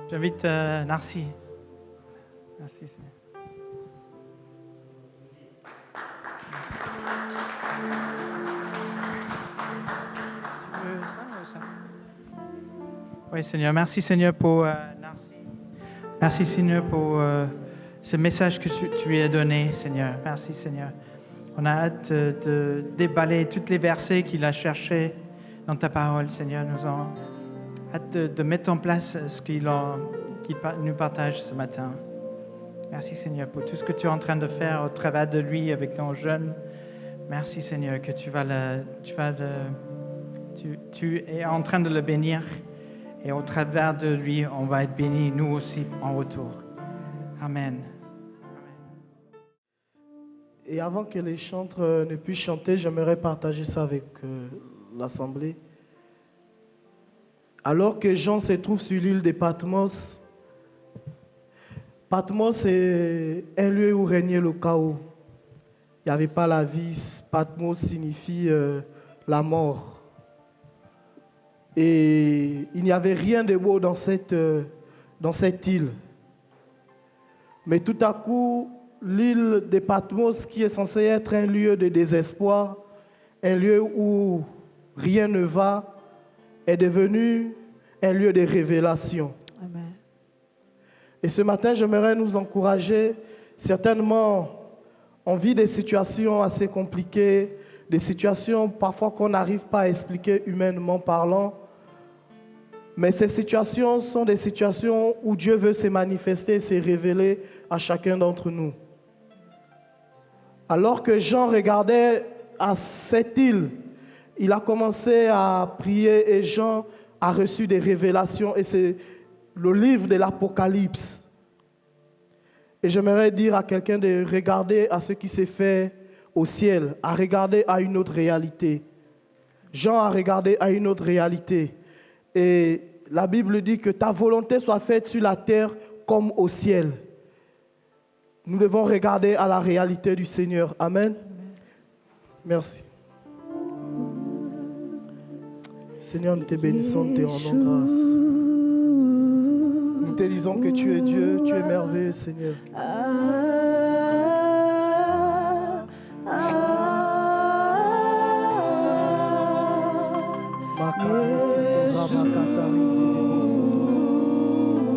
J'invite Narcy. Merci, Seigneur. Tu veux ça ou ça? Oui, Seigneur. Merci, Seigneur, pour Narcy. Merci, Seigneur, pour ce message que tu lui as donné, Seigneur. Merci, Seigneur. On a hâte de déballer tous les versets qu'il a cherchés dans ta parole, Seigneur. Nous avons hâte de mettre en place ce qu'il nous partage ce matin. Merci, Seigneur, pour tout ce que tu es en train de faire au travers de lui avec nos jeunes. Merci, Seigneur, que tu es en train de le bénir. Et au travers de lui, on va être bénis, nous aussi, en retour. Amen. Et avant que les chanteurs ne puissent chanter, j'aimerais partager ça avec l'Assemblée. Alors que Jean se trouve sur l'île de Patmos, Patmos est un lieu où régnait le chaos. Il n'y avait pas la vie. Patmos signifie la mort. Et il n'y avait rien de beau dans cette île. Mais tout à coup, l'île de Patmos, qui est censée être un lieu de désespoir, un lieu où rien ne va, est devenue un lieu de révélation. Amen. Et ce matin, j'aimerais nous encourager. Certainement, on vit des situations assez compliquées, des situations parfois qu'on n'arrive pas à expliquer humainement parlant. Mais ces situations sont des situations où Dieu veut se manifester et se révéler à chacun d'entre nous. Alors que Jean regardait à cette île, il a commencé à prier et Jean a reçu des révélations. Et c'est le livre de l'Apocalypse. Et j'aimerais dire à quelqu'un de regarder à ce qui s'est fait au ciel, à regarder à une autre réalité. Jean a regardé à une autre réalité. Et la Bible dit que ta volonté soit faite sur la terre comme au ciel. Nous devons regarder à la réalité du Seigneur. Amen. Merci. Seigneur, nous te bénissons, nous te rendons grâce. Nous te disons que tu es Dieu, tu es merveilleux, Seigneur.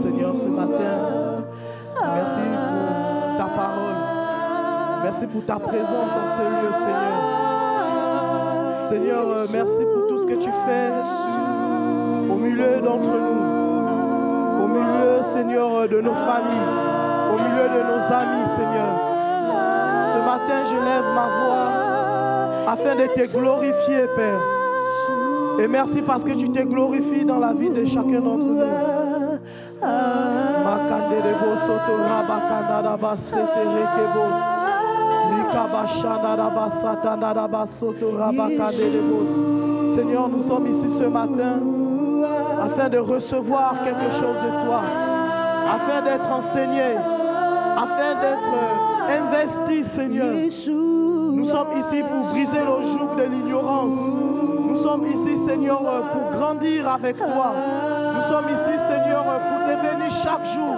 Seigneur, ce matin, merci pour ta parole. Merci pour ta présence en ce lieu, Seigneur. Seigneur, merci pour tout ce que tu fais au milieu d'entre nous. Au milieu, Seigneur, de nos familles. Au milieu de nos amis, Seigneur. Ce matin, je lève ma voix afin de te glorifier, Père. Et merci parce que tu te glorifies dans la vie de chacun d'entre nous. Seigneur, nous sommes ici ce matin afin de recevoir quelque chose de toi, afin d'être enseignés, afin d'être investis, Seigneur. Nous sommes ici pour briser le joug de l'ignorance. Nous sommes ici, Seigneur, pour grandir avec toi. Nous sommes ici, Seigneur, pour devenir chaque jour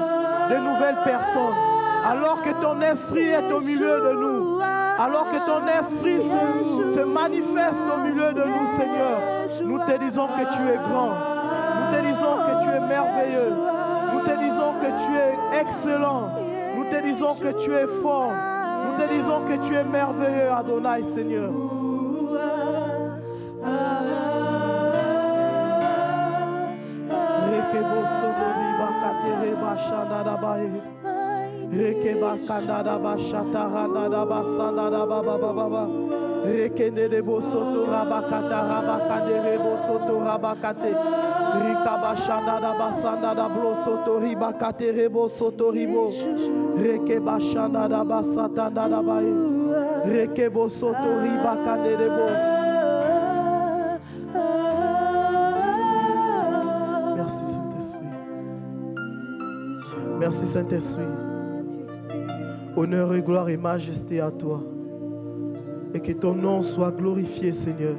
de nouvelles personnes. Alors que ton esprit est au milieu de nous, alors que ton esprit se manifeste au milieu de nous, Seigneur, nous te disons que tu es grand. Nous te disons que tu es merveilleux. Nous te disons que tu es excellent. Nous te disons que tu es fort. Nous te disons que tu es merveilleux, Adonai, Seigneur. Rekeba kandada ba shataranda da ba sanda da ba ba ba ba ba. Rekende de bo soto rabakata rabakade rebo soto rabakate. Rikaba shanda da ba sanda da blo soto ribakate rebo soto ribo. Rekeba shanda da ba satanda da ba. Rekebo soto ribakade rebo. Merci Saint-Esprit. Merci Saint-Esprit. Honneur et gloire et majesté à toi. Et que ton nom soit glorifié, Seigneur.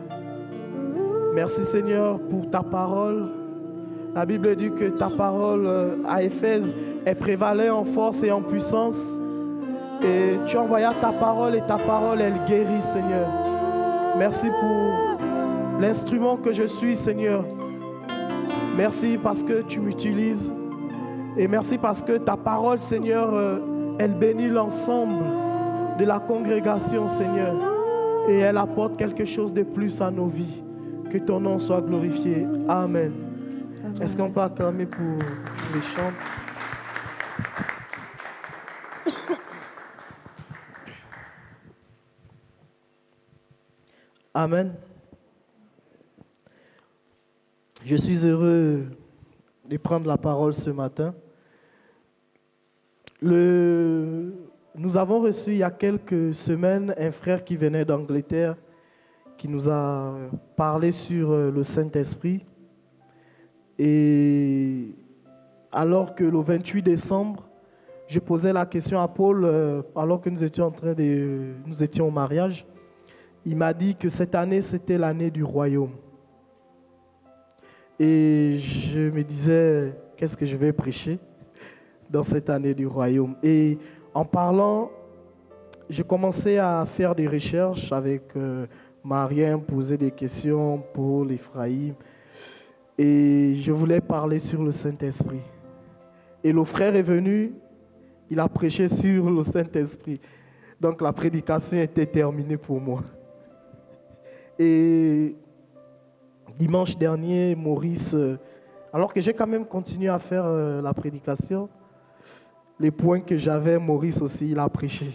Merci, Seigneur, pour ta parole. La Bible dit que ta parole à Éphèse est prévalée en force et en puissance. Et tu envoyas ta parole et ta parole, elle guérit, Seigneur. Merci pour l'instrument que je suis, Seigneur. Merci parce que tu m'utilises. Et merci parce que ta parole, Seigneur, elle bénit l'ensemble de la congrégation, Seigneur. Et elle apporte quelque chose de plus à nos vies. Que ton nom soit glorifié. Amen. Amen. Est-ce qu'on peut acclamer pour les chants? Amen. Je suis heureux de prendre la parole ce matin. Nous avons reçu il y a quelques semaines un frère qui venait d'Angleterre qui nous a parlé sur le Saint-Esprit. Et alors que le 28 décembre, je posais la question à Paul, alors que nous étions au mariage, il m'a dit que cette année, c'était l'année du royaume. Et je me disais, qu'est-ce que je vais prêcher dans cette année du royaume? Et en parlant, j'ai commencé à faire des recherches avec Marien, poser des questions pour l'Ephraïm. Et je voulais parler sur le Saint-Esprit. Et le frère est venu, il a prêché sur le Saint-Esprit. Donc la prédication était terminée pour moi. Et dimanche dernier, Maurice, alors que j'ai quand même continué à faire la prédication, les points que j'avais, Maurice aussi, il a prêché.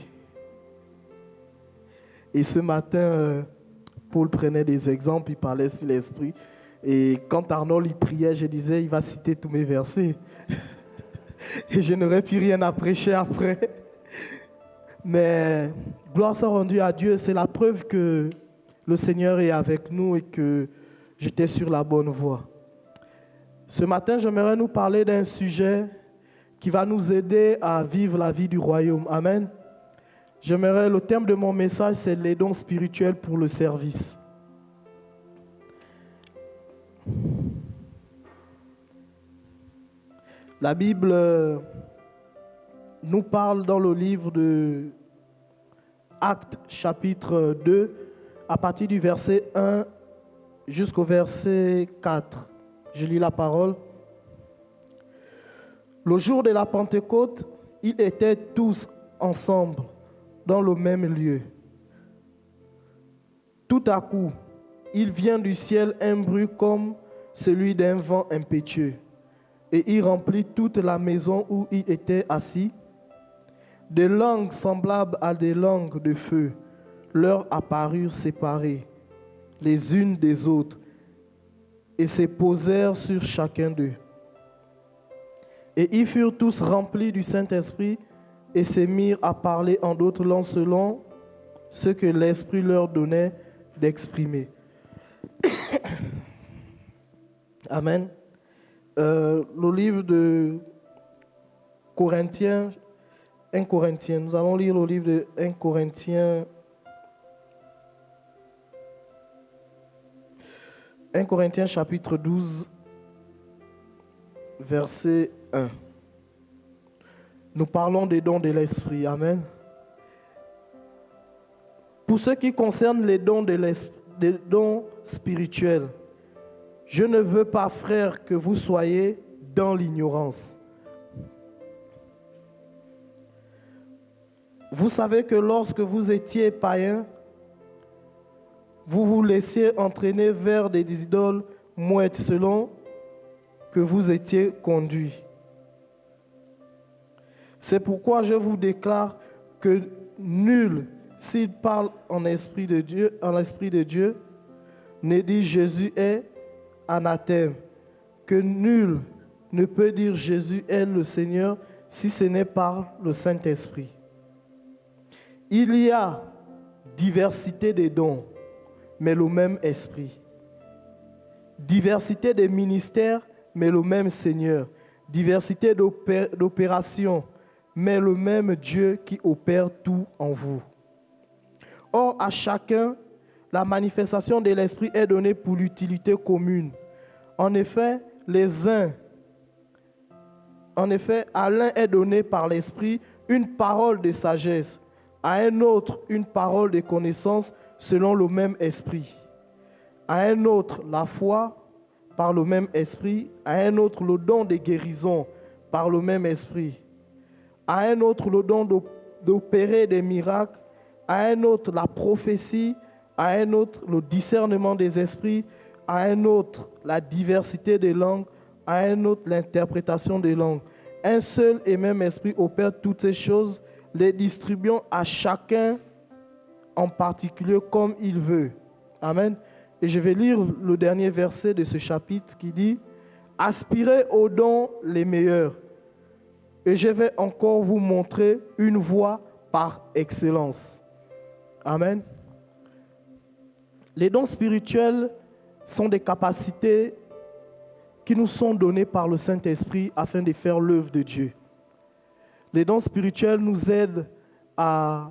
Et ce matin, Paul prenait des exemples, il parlait sur l'Esprit. Et quand Arnold il priait, je disais, il va citer tous mes versets. Et je n'aurais plus rien à prêcher après. Mais gloire soit rendue à Dieu, c'est la preuve que le Seigneur est avec nous et que j'étais sur la bonne voie. Ce matin, j'aimerais nous parler d'un sujet qui va nous aider à vivre la vie du royaume. Amen. Le thème de mon message, c'est les dons spirituels pour le service. La Bible nous parle dans le livre de Actes, chapitre 2, à partir du verset 1 jusqu'au verset 4. Je lis la parole. Le jour de la Pentecôte, ils étaient tous ensemble dans le même lieu. Tout à coup, il vient du ciel un bruit comme celui d'un vent impétueux, et il remplit toute la maison où ils étaient assis. Des langues semblables à des langues de feu leur apparurent séparées, les unes des autres, et se posèrent sur chacun d'eux. Et ils furent tous remplis du Saint-Esprit et se mirent à parler en d'autres langues selon ce que l'Esprit leur donnait d'exprimer. Amen. Le livre de Corinthiens, 1 Corinthiens, nous allons lire le livre de 1 Corinthiens. 1 Corinthiens chapitre 12, verset 1. Nous parlons des dons de l'Esprit. Amen. Pour ce qui concerne les dons des dons spirituels, je ne veux pas, frères, que vous soyez dans l'ignorance. Vous savez que lorsque vous étiez païens, vous vous laissiez entraîner vers des idoles muettes selon que vous étiez conduits. C'est pourquoi je vous déclare que nul, s'il parle en l'Esprit de Dieu, ne dit Jésus est anathème, que nul ne peut dire Jésus est le Seigneur si ce n'est par le Saint-Esprit. Il y a diversité des dons, mais le même Esprit. Diversité des ministères, mais le même Seigneur. Diversité d'opérations, mais le même Dieu qui opère tout en vous. Or, à chacun, la manifestation de l'Esprit est donnée pour l'utilité commune. En effet, les uns, en effet, à l'un est donné par l'Esprit une parole de sagesse, à un autre une parole de connaissance selon le même Esprit, à un autre la foi par le même Esprit, à un autre le don de guérison par le même Esprit, à un autre le don d'opérer des miracles, à un autre la prophétie, à un autre le discernement des esprits, à un autre la diversité des langues, à un autre l'interprétation des langues. Un seul et même esprit opère toutes ces choses, les distribuant à chacun en particulier comme il veut. Amen. Et je vais lire le dernier verset de ce chapitre qui dit « Aspirez aux dons les meilleurs, et je vais encore vous montrer une voie par excellence. » Amen. Les dons spirituels sont des capacités qui nous sont données par le Saint-Esprit afin de faire l'œuvre de Dieu. Les dons spirituels nous aident à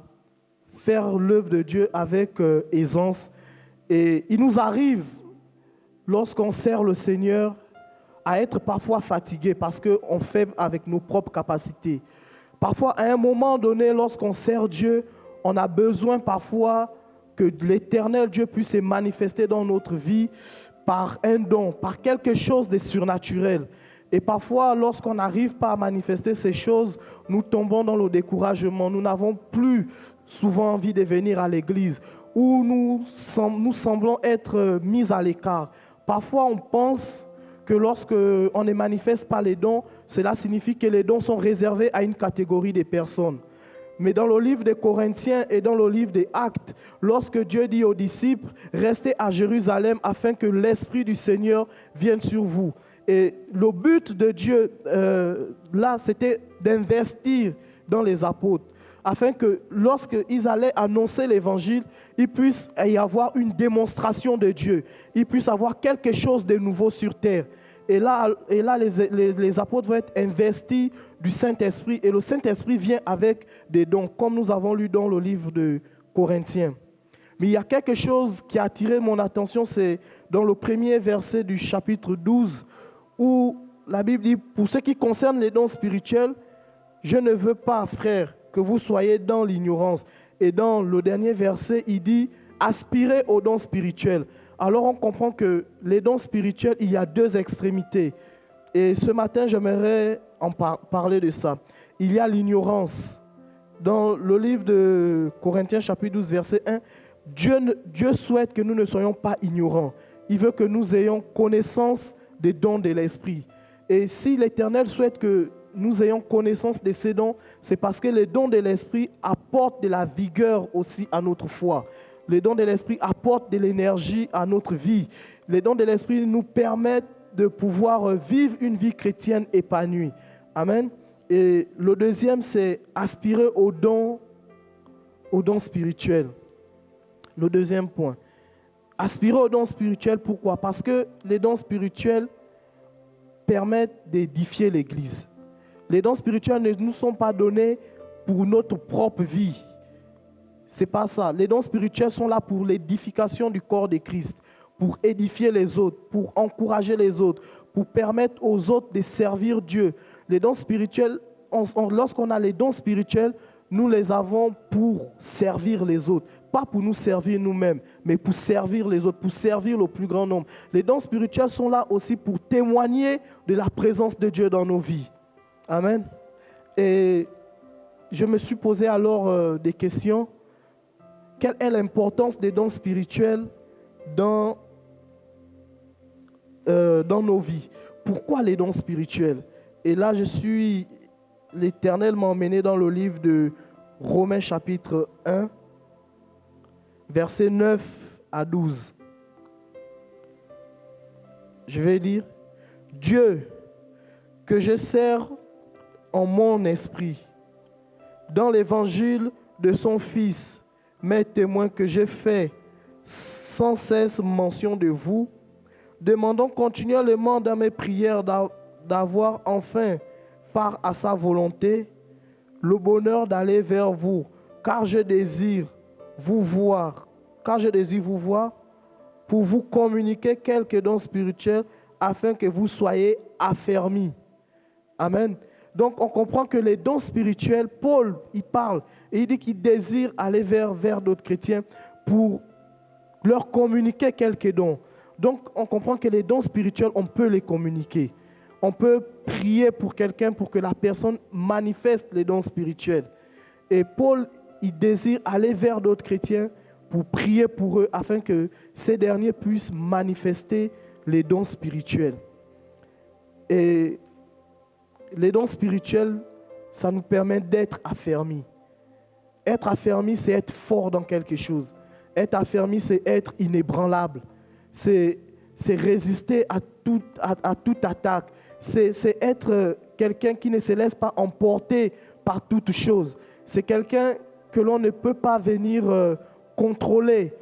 faire l'œuvre de Dieu avec aisance. Et il nous arrive, lorsqu'on sert le Seigneur, à être parfois fatigué parce qu'on fait avec nos propres capacités. Parfois, à un moment donné, lorsqu'on sert Dieu, on a besoin parfois que l'Éternel Dieu puisse se manifester dans notre vie par un don, par quelque chose de surnaturel. Et parfois, lorsqu'on n'arrive pas à manifester ces choses, nous tombons dans le découragement. Nous n'avons plus souvent envie de venir à l'église, ou nous semblons être mis à l'écart. Parfois, on pense que lorsqu'on ne manifeste pas les dons, cela signifie que les dons sont réservés à une catégorie de personnes. Mais dans le livre des Corinthiens et dans le livre des Actes, lorsque Dieu dit aux disciples, restez à Jérusalem afin que l'Esprit du Seigneur vienne sur vous. Et le but de Dieu, là, c'était d'investir dans les apôtres, afin que lorsqu'ils allaient annoncer l'évangile, il puisse y avoir une démonstration de Dieu, il puisse avoir quelque chose de nouveau sur terre. Et là les apôtres vont être investis du Saint-Esprit, et le Saint-Esprit vient avec des dons, comme nous avons lu dans le livre de Corinthiens. Mais il y a quelque chose qui a attiré mon attention, c'est dans le premier verset du chapitre 12, où la Bible dit, pour ce qui concerne les dons spirituels, je ne veux pas, frères, que vous soyez dans l'ignorance. Et dans le dernier verset, il dit, aspirez aux dons spirituels. Alors on comprend que les dons spirituels, il y a deux extrémités. Et ce matin, j'aimerais en parler de ça. Il y a l'ignorance. Dans le livre de Corinthiens, chapitre 12, verset 1, Dieu souhaite que nous ne soyons pas ignorants. Il veut que nous ayons connaissance des dons de l'Esprit. Et si l'Éternel souhaite que nous ayons connaissance de ces dons, c'est parce que les dons de l'Esprit apportent de la vigueur aussi à notre foi. Les dons de l'Esprit apportent de l'énergie à notre vie. Les dons de l'Esprit nous permettent de pouvoir vivre une vie chrétienne épanouie. Amen. Et le deuxième, c'est aspirer aux dons spirituels. Le deuxième point. Aspirer aux dons spirituels, pourquoi? Parce que les dons spirituels permettent d'édifier l'Église. Les dons spirituels ne nous sont pas donnés pour notre propre vie. Ce n'est pas ça. Les dons spirituels sont là pour l'édification du corps de Christ, pour édifier les autres, pour encourager les autres, pour permettre aux autres de servir Dieu. Les dons spirituels, lorsqu'on a les dons spirituels, nous les avons pour servir les autres. Pas pour nous servir nous-mêmes, mais pour servir les autres, pour servir le plus grand nombre. Les dons spirituels sont là aussi pour témoigner de la présence de Dieu dans nos vies. Amen. Et je me suis posé alors des questions. Quelle est l'importance des dons spirituels dans nos vies? Pourquoi les dons spirituels? Et là, l'Éternel m'a emmené dans le livre de Romains chapitre 1, versets 9 à 12. Je vais lire. Dieu, que je sers en mon esprit, dans l'évangile de son Fils, mes témoins que j'ai fait sans cesse mention de vous, demandons continuellement dans mes prières d'avoir enfin, part à sa volonté, le bonheur d'aller vers vous, car je désire vous voir, pour vous communiquer quelques dons spirituels afin que vous soyez affermis. Amen. Donc, on comprend que les dons spirituels, Paul, il parle et il dit qu'il désire aller vers d'autres chrétiens pour leur communiquer quelques dons. Donc, on comprend que les dons spirituels, on peut les communiquer. On peut prier pour quelqu'un pour que la personne manifeste les dons spirituels. Et Paul, il désire aller vers d'autres chrétiens pour prier pour eux afin que ces derniers puissent manifester les dons spirituels. Et les dons spirituels, ça nous permet d'être affermis. Être affermi, c'est être fort dans quelque chose. Être affermi, c'est être inébranlable. C'est résister à toute attaque. C'est être quelqu'un qui ne se laisse pas emporter par toute chose. C'est quelqu'un que l'on ne peut pas venir contrôler.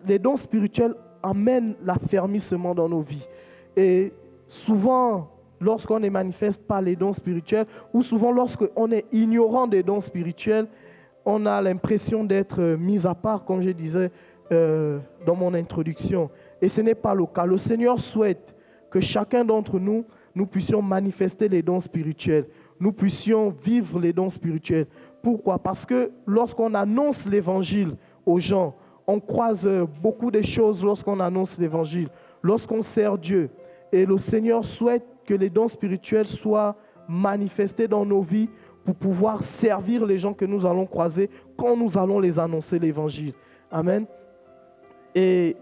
Les dons spirituels amènent l'affermissement dans nos vies. Et souvent, lorsqu'on ne manifeste pas les dons spirituels, ou souvent lorsqu'on est ignorant des dons spirituels, on a l'impression d'être mis à part, comme je disais dans mon introduction. Et ce n'est pas le cas. Le Seigneur souhaite que chacun d'entre nous, nous puissions manifester les dons spirituels. Nous puissions vivre les dons spirituels. Pourquoi? Parce que lorsqu'on annonce l'évangile aux gens, on croise beaucoup de choses lorsqu'on annonce l'évangile, lorsqu'on sert Dieu. Et le Seigneur souhaite que les dons spirituels soient manifestés dans nos vies pour pouvoir servir les gens que nous allons croiser quand nous allons les annoncer l'évangile. Amen. Et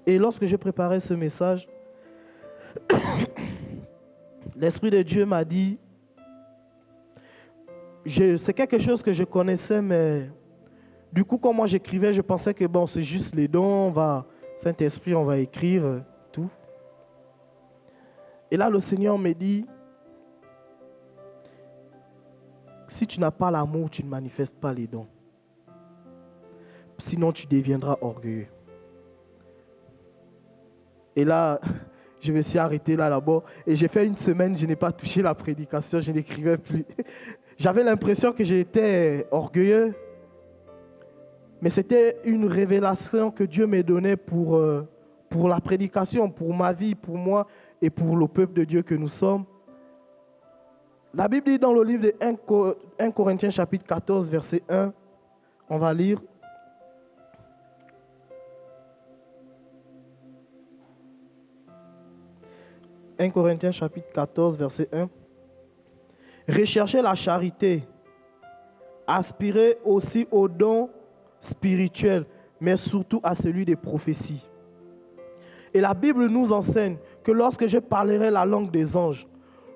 lorsque je préparais ce message, l'Esprit de Dieu m'a dit, c'est quelque chose que je connaissais, mais du coup, quand moi j'écrivais, je pensais que bon, c'est juste les dons, Saint-Esprit, on va écrire tout. Et là, le Seigneur me dit, si tu n'as pas l'amour, tu ne manifestes pas les dons. Sinon, tu deviendras orgueilleux. Et là, je me suis arrêté là d'abord. Et j'ai fait une semaine, je n'ai pas touché la prédication, je n'écrivais plus. J'avais l'impression que j'étais orgueilleux. Mais c'était une révélation que Dieu m'a donnée pour la prédication, pour ma vie, pour moi et pour le peuple de Dieu que nous sommes. La Bible dit dans le livre de 1 Corinthiens chapitre 14, verset 1, on va lire. « 1 Corinthiens chapitre 14, verset 1. « Recherchez la charité, aspirez aussi aux dons spirituels, mais surtout à celui des prophéties. » Et la Bible nous enseigne que lorsque je parlerai la langue des anges,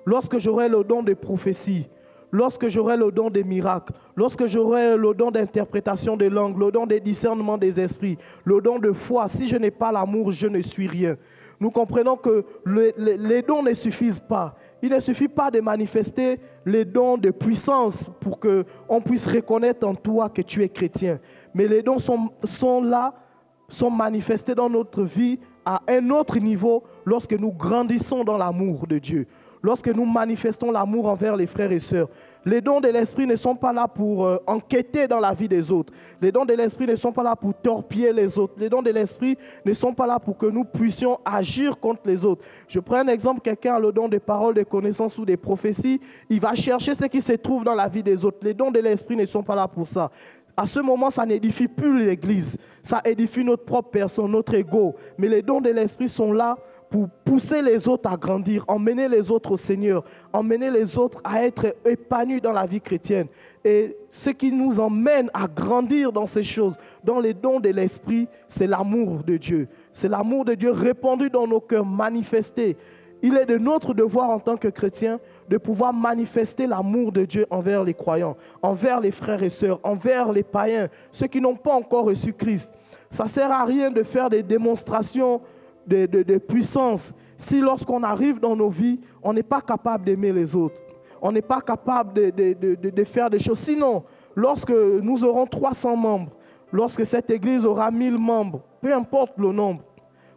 lorsque j'aurai le don de prophétie, lorsque j'aurai le don des miracles, lorsque j'aurai le don d'interprétation des langues, le don de discernement des esprits, le don de foi, si je n'ai pas l'amour, je ne suis rien. Nous comprenons que les dons ne suffisent pas. Il ne suffit pas de manifester les dons de puissance pour qu'on puisse reconnaître en toi que tu es chrétien. Mais les dons sont manifestés dans notre vie à un autre niveau lorsque nous grandissons dans l'amour de Dieu. Lorsque nous manifestons l'amour envers les frères et sœurs. Les dons de l'esprit ne sont pas là pour enquêter dans la vie des autres. Les dons de l'esprit ne sont pas là pour torpiller les autres. Les dons de l'esprit ne sont pas là pour que nous puissions agir contre les autres. Je prends un exemple, quelqu'un a le don des paroles, des connaissances ou des prophéties. Il va chercher ce qui se trouve dans la vie des autres. Les dons de l'esprit ne sont pas là pour ça. À ce moment, ça n'édifie plus l'Église. Ça édifie notre propre personne, notre ego. Mais les dons de l'esprit sont là pour pousser les autres à grandir, emmener les autres au Seigneur, emmener les autres à être épanouis dans la vie chrétienne. Et ce qui nous emmène à grandir dans ces choses, dans les dons de l'esprit, c'est l'amour de Dieu. C'est l'amour de Dieu répandu dans nos cœurs, manifesté. Il est de notre devoir en tant que chrétiens de pouvoir manifester l'amour de Dieu envers les croyants, envers les frères et sœurs, envers les païens, ceux qui n'ont pas encore reçu Christ. Ça ne sert à rien de faire des démonstrations de puissance si lorsqu'on arrive dans nos vies, on n'est pas capable d'aimer les autres. On n'est pas capable de faire des choses. Sinon, lorsque nous aurons 300 membres, lorsque cette église aura 1000 membres, peu importe le nombre,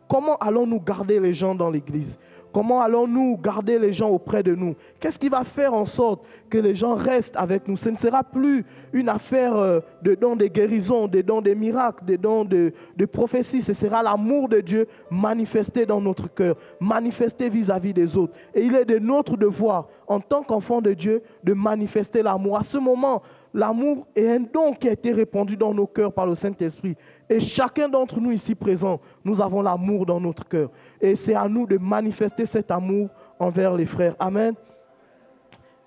comment allons-nous garder les gens dans l'église? Comment allons-nous garder les gens auprès de nous? Qu'est-ce qui va faire en sorte que les gens restent avec nous? Ce ne sera plus une affaire de dons de guérison, de dons de miracles, de dons de prophétie. Ce sera l'amour de Dieu manifesté dans notre cœur, manifesté vis-à-vis des autres. Et il est de notre devoir, en tant qu'enfant de Dieu, de manifester l'amour. À ce moment, l'amour est un don qui a été répandu dans nos cœurs par le Saint-Esprit. Et chacun d'entre nous ici présents, nous avons l'amour dans notre cœur. Et c'est à nous de manifester cet amour envers les frères. Amen.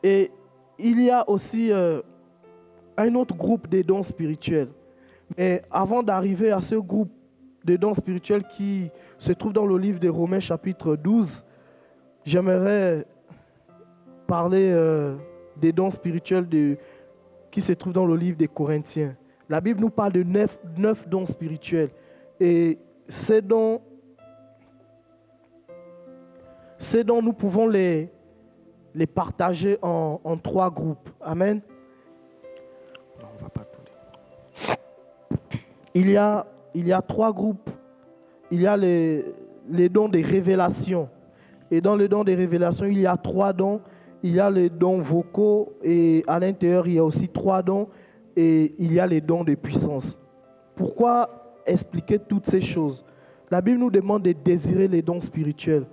Et il y a aussi un autre groupe des dons spirituels. Mais avant d'arriver à ce groupe de dons spirituels qui se trouve dans le livre de Romains chapitre 12, j'aimerais parler des dons spirituels qui se trouvent dans le livre des Corinthiens. La Bible nous parle de 9 dons spirituels. Et ces dons, nous pouvons les partager en 3 groupes. Amen. Non, on va pas tourner. Il y a 3 groupes. Il y a les dons des révélations. Et dans les dons des révélations, il y a 3 dons. Il y a les dons vocaux et à l'intérieur, il y a aussi 3 dons. Et il y a les dons de puissance. Pourquoi expliquer toutes ces choses? La Bible nous demande de désirer les dons spirituels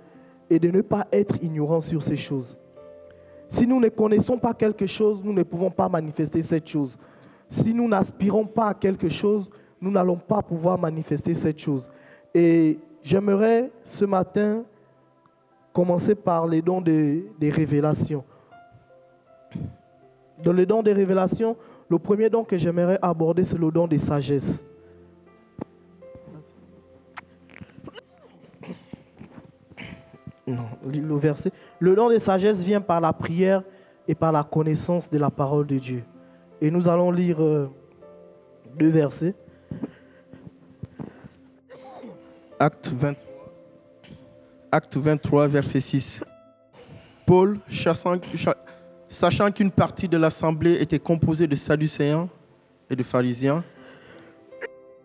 et de ne pas être ignorants sur ces choses. Si nous ne connaissons pas quelque chose, nous ne pouvons pas manifester cette chose. Si nous n'aspirons pas à quelque chose, nous n'allons pas pouvoir manifester cette chose. Et j'aimerais ce matin commencer par les dons des révélations. Dans les dons des révélations, le premier don que j'aimerais aborder, c'est le don de sagesse. Non, le verset. Le don de sagesse vient par la prière et par la connaissance de la parole de Dieu. Et nous allons lire 2 versets. Acte 23, verset 6. Paul, sachant qu'une partie de l'assemblée était composée de Sadducéens et de pharisiens,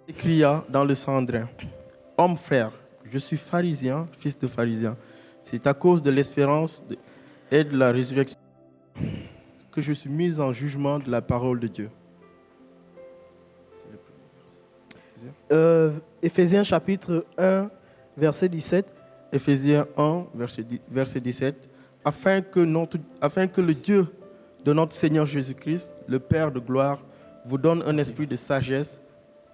s'écria dans le Sanhédrin: Homme frère, je suis pharisien, fils de pharisien. C'est à cause de l'espérance et de la résurrection que je suis mis en jugement de la parole de Dieu. Éphésiens chapitre 1, verset 17. Éphésiens 1, verset 17. Afin que le Dieu de notre Seigneur Jésus-Christ, le Père de gloire, vous donne un esprit de sagesse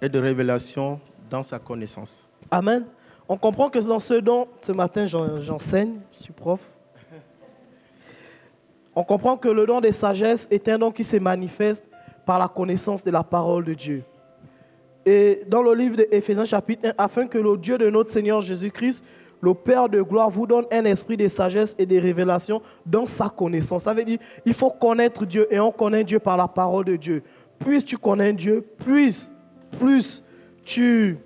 et de révélation dans sa connaissance. Amen. On comprend que dans ce don, ce matin j'enseigne, je suis prof. On comprend que le don de sagesse est un don qui se manifeste par la connaissance de la parole de Dieu. Et dans le livre d'Éphésiens chapitre 1, afin que le Dieu de notre Seigneur Jésus-Christ, le Père de gloire, vous donne un esprit de sagesse et de révélation dans sa connaissance. Ça veut dire qu'il faut connaître Dieu et on connaît Dieu par la parole de Dieu. Plus tu connais Dieu, plus tu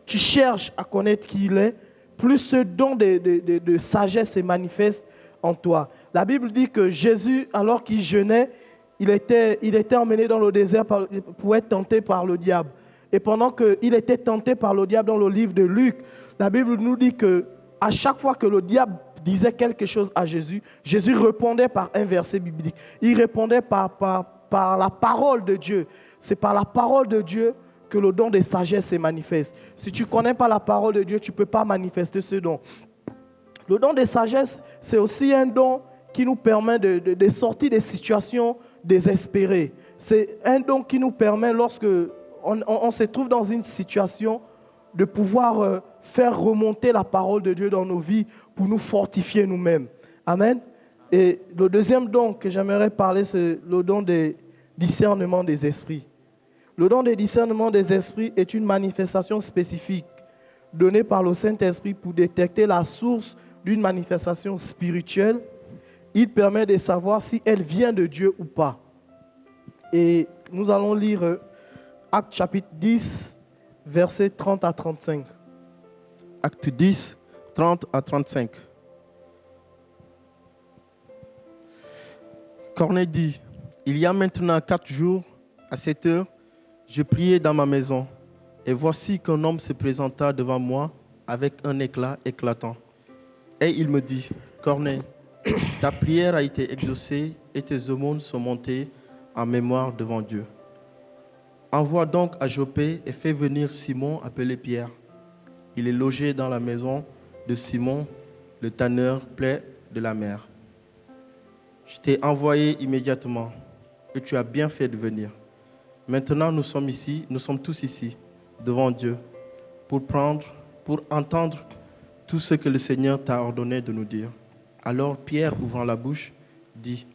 cherches à connaître qui il est, plus ce don de sagesse se manifeste en toi. La Bible dit que Jésus, alors qu'il jeûnait, il était emmené dans le désert pour être tenté par le diable. Et pendant qu'il était tenté par le diable dans le livre de Luc, la Bible nous dit qu'à chaque fois que le diable disait quelque chose à Jésus, Jésus répondait par un verset biblique. Il répondait par la parole de Dieu. C'est par la parole de Dieu que le don de sagesse se manifeste. Si tu ne connais pas la parole de Dieu, tu ne peux pas manifester ce don. Le don de sagesse, c'est aussi un don qui nous permet de sortir des situations désespérées. C'est un don qui nous permet, lorsque on se trouve dans une situation, de pouvoir faire remonter la parole de Dieu dans nos vies pour nous fortifier nous-mêmes. Amen. Et le deuxième don que j'aimerais parler, c'est le don de discernement des esprits. Le don de discernement des esprits est une manifestation spécifique donnée par le Saint-Esprit pour détecter la source d'une manifestation spirituelle. Il permet de savoir si elle vient de Dieu ou pas. Et nous allons lire Acte chapitre 10, versets 30 à 35. Acte 10, 30 à 35. Corneille dit: Il y a maintenant 4 jours, à 7 heures, je priais dans ma maison, et voici qu'un homme se présenta devant moi avec un éclat éclatant. Et il me dit, Corneille, ta prière a été exaucée et tes aumônes sont montées en mémoire devant Dieu. Envoie donc à Joppé et fais venir Simon appelé Pierre. Il est logé dans la maison de Simon, le tanneur près de la mer. Je t'ai envoyé immédiatement et tu as bien fait de venir. Maintenant, nous sommes tous ici, devant Dieu, pour entendre tout ce que le Seigneur t'a ordonné de nous dire. Alors Pierre, ouvrant la bouche, dit,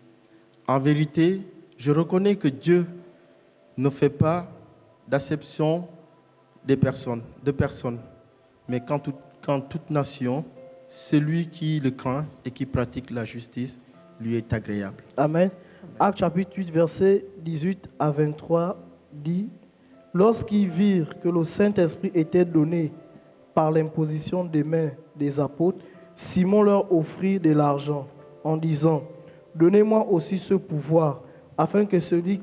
en vérité, je reconnais que Dieu ne fait pas d'acception de personnes, mais qu'en toute nation, celui qui le craint et qui pratique la justice lui est agréable. Amen. Actes chapitre 8, verset 18 à 23 dit, lorsqu'ils virent que le Saint-Esprit était donné par l'imposition des mains des apôtres, Simon leur offrit de l'argent en disant, donnez-moi aussi ce pouvoir, afin que celui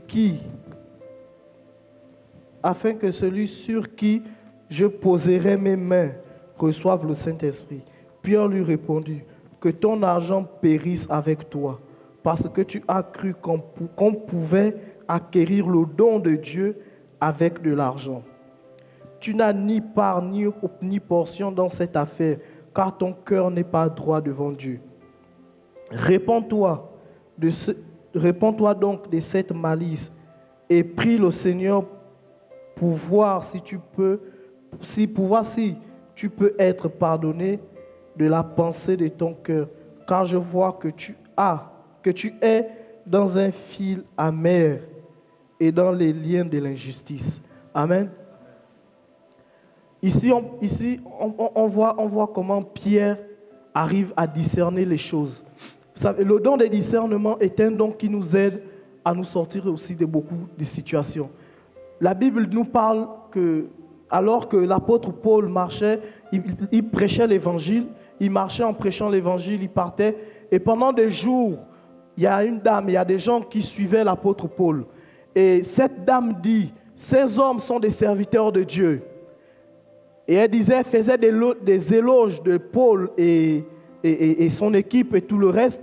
sur qui je poserai mes mains reçoive le Saint-Esprit. Pierre lui répondit, que ton argent périsse avec toi, parce que tu as cru qu'on pouvait acquérir le don de Dieu avec de l'argent. Tu n'as ni part ni portion dans cette affaire, car ton cœur n'est pas droit devant Dieu. Réponds-toi donc de cette malice et prie le Seigneur pour voir si tu peux être pardonné de la pensée de ton cœur, car je vois que tu es dans un fil amer et dans les liens de l'injustice. Amen. Ici, on voit comment Pierre arrive à discerner les choses. Vous savez, le don de discernement est un don qui nous aide à nous sortir aussi de beaucoup de situations. La Bible nous parle que, alors que l'apôtre Paul marchait, il prêchait l'évangile, il marchait en prêchant l'évangile, il partait, et pendant des jours, il y a des gens qui suivaient l'apôtre Paul. Et cette dame dit, ces hommes sont des serviteurs de Dieu. Et elle faisait des éloges de Paul et son équipe et tout le reste.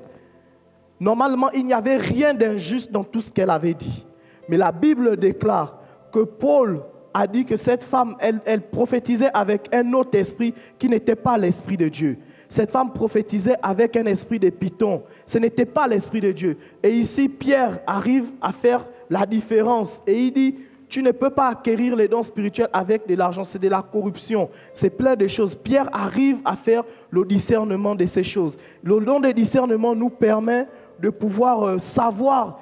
Normalement, il n'y avait rien d'injuste dans tout ce qu'elle avait dit. Mais la Bible déclare que Paul a dit que cette femme, elle prophétisait avec un autre esprit qui n'était pas l'esprit de Dieu. Cette femme prophétisait avec un esprit de python. Ce n'était pas l'esprit de Dieu. Et ici, Pierre arrive à faire la différence. Et il dit, tu ne peux pas acquérir les dons spirituels avec de l'argent, c'est de la corruption, c'est plein de choses. Pierre arrive à faire le discernement de ces choses. Le don de discernement nous permet de pouvoir savoir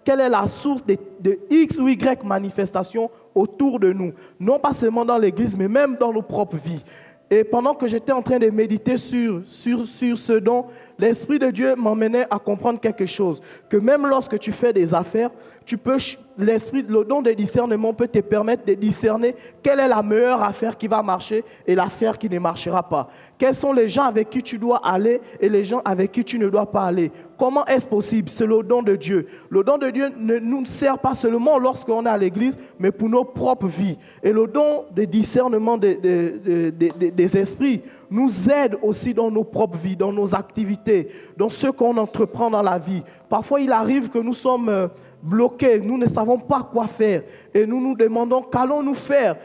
quelle est la source de X ou Y manifestations autour de nous. Non pas seulement dans l'église, mais même dans nos propres vies. Et pendant que j'étais en train de méditer sur ce don, l'Esprit de Dieu m'emmenait à comprendre quelque chose. Que même lorsque tu fais des affaires, le don de discernement peut te permettre de discerner quelle est la meilleure affaire qui va marcher et l'affaire qui ne marchera pas. Quels sont les gens avec qui tu dois aller et les gens avec qui tu ne dois pas aller. Comment est-ce possible? C'est le don de Dieu. Le don de Dieu ne nous sert pas seulement lorsqu'on est à l'église, mais pour nos propres vies. Et le don de discernement des esprits nous aide aussi dans nos propres vies, dans nos activités, dans ce qu'on entreprend dans la vie. Parfois, il arrive que nous sommes bloqués, nous ne savons pas quoi faire et nous nous demandons qu'allons-nous faire.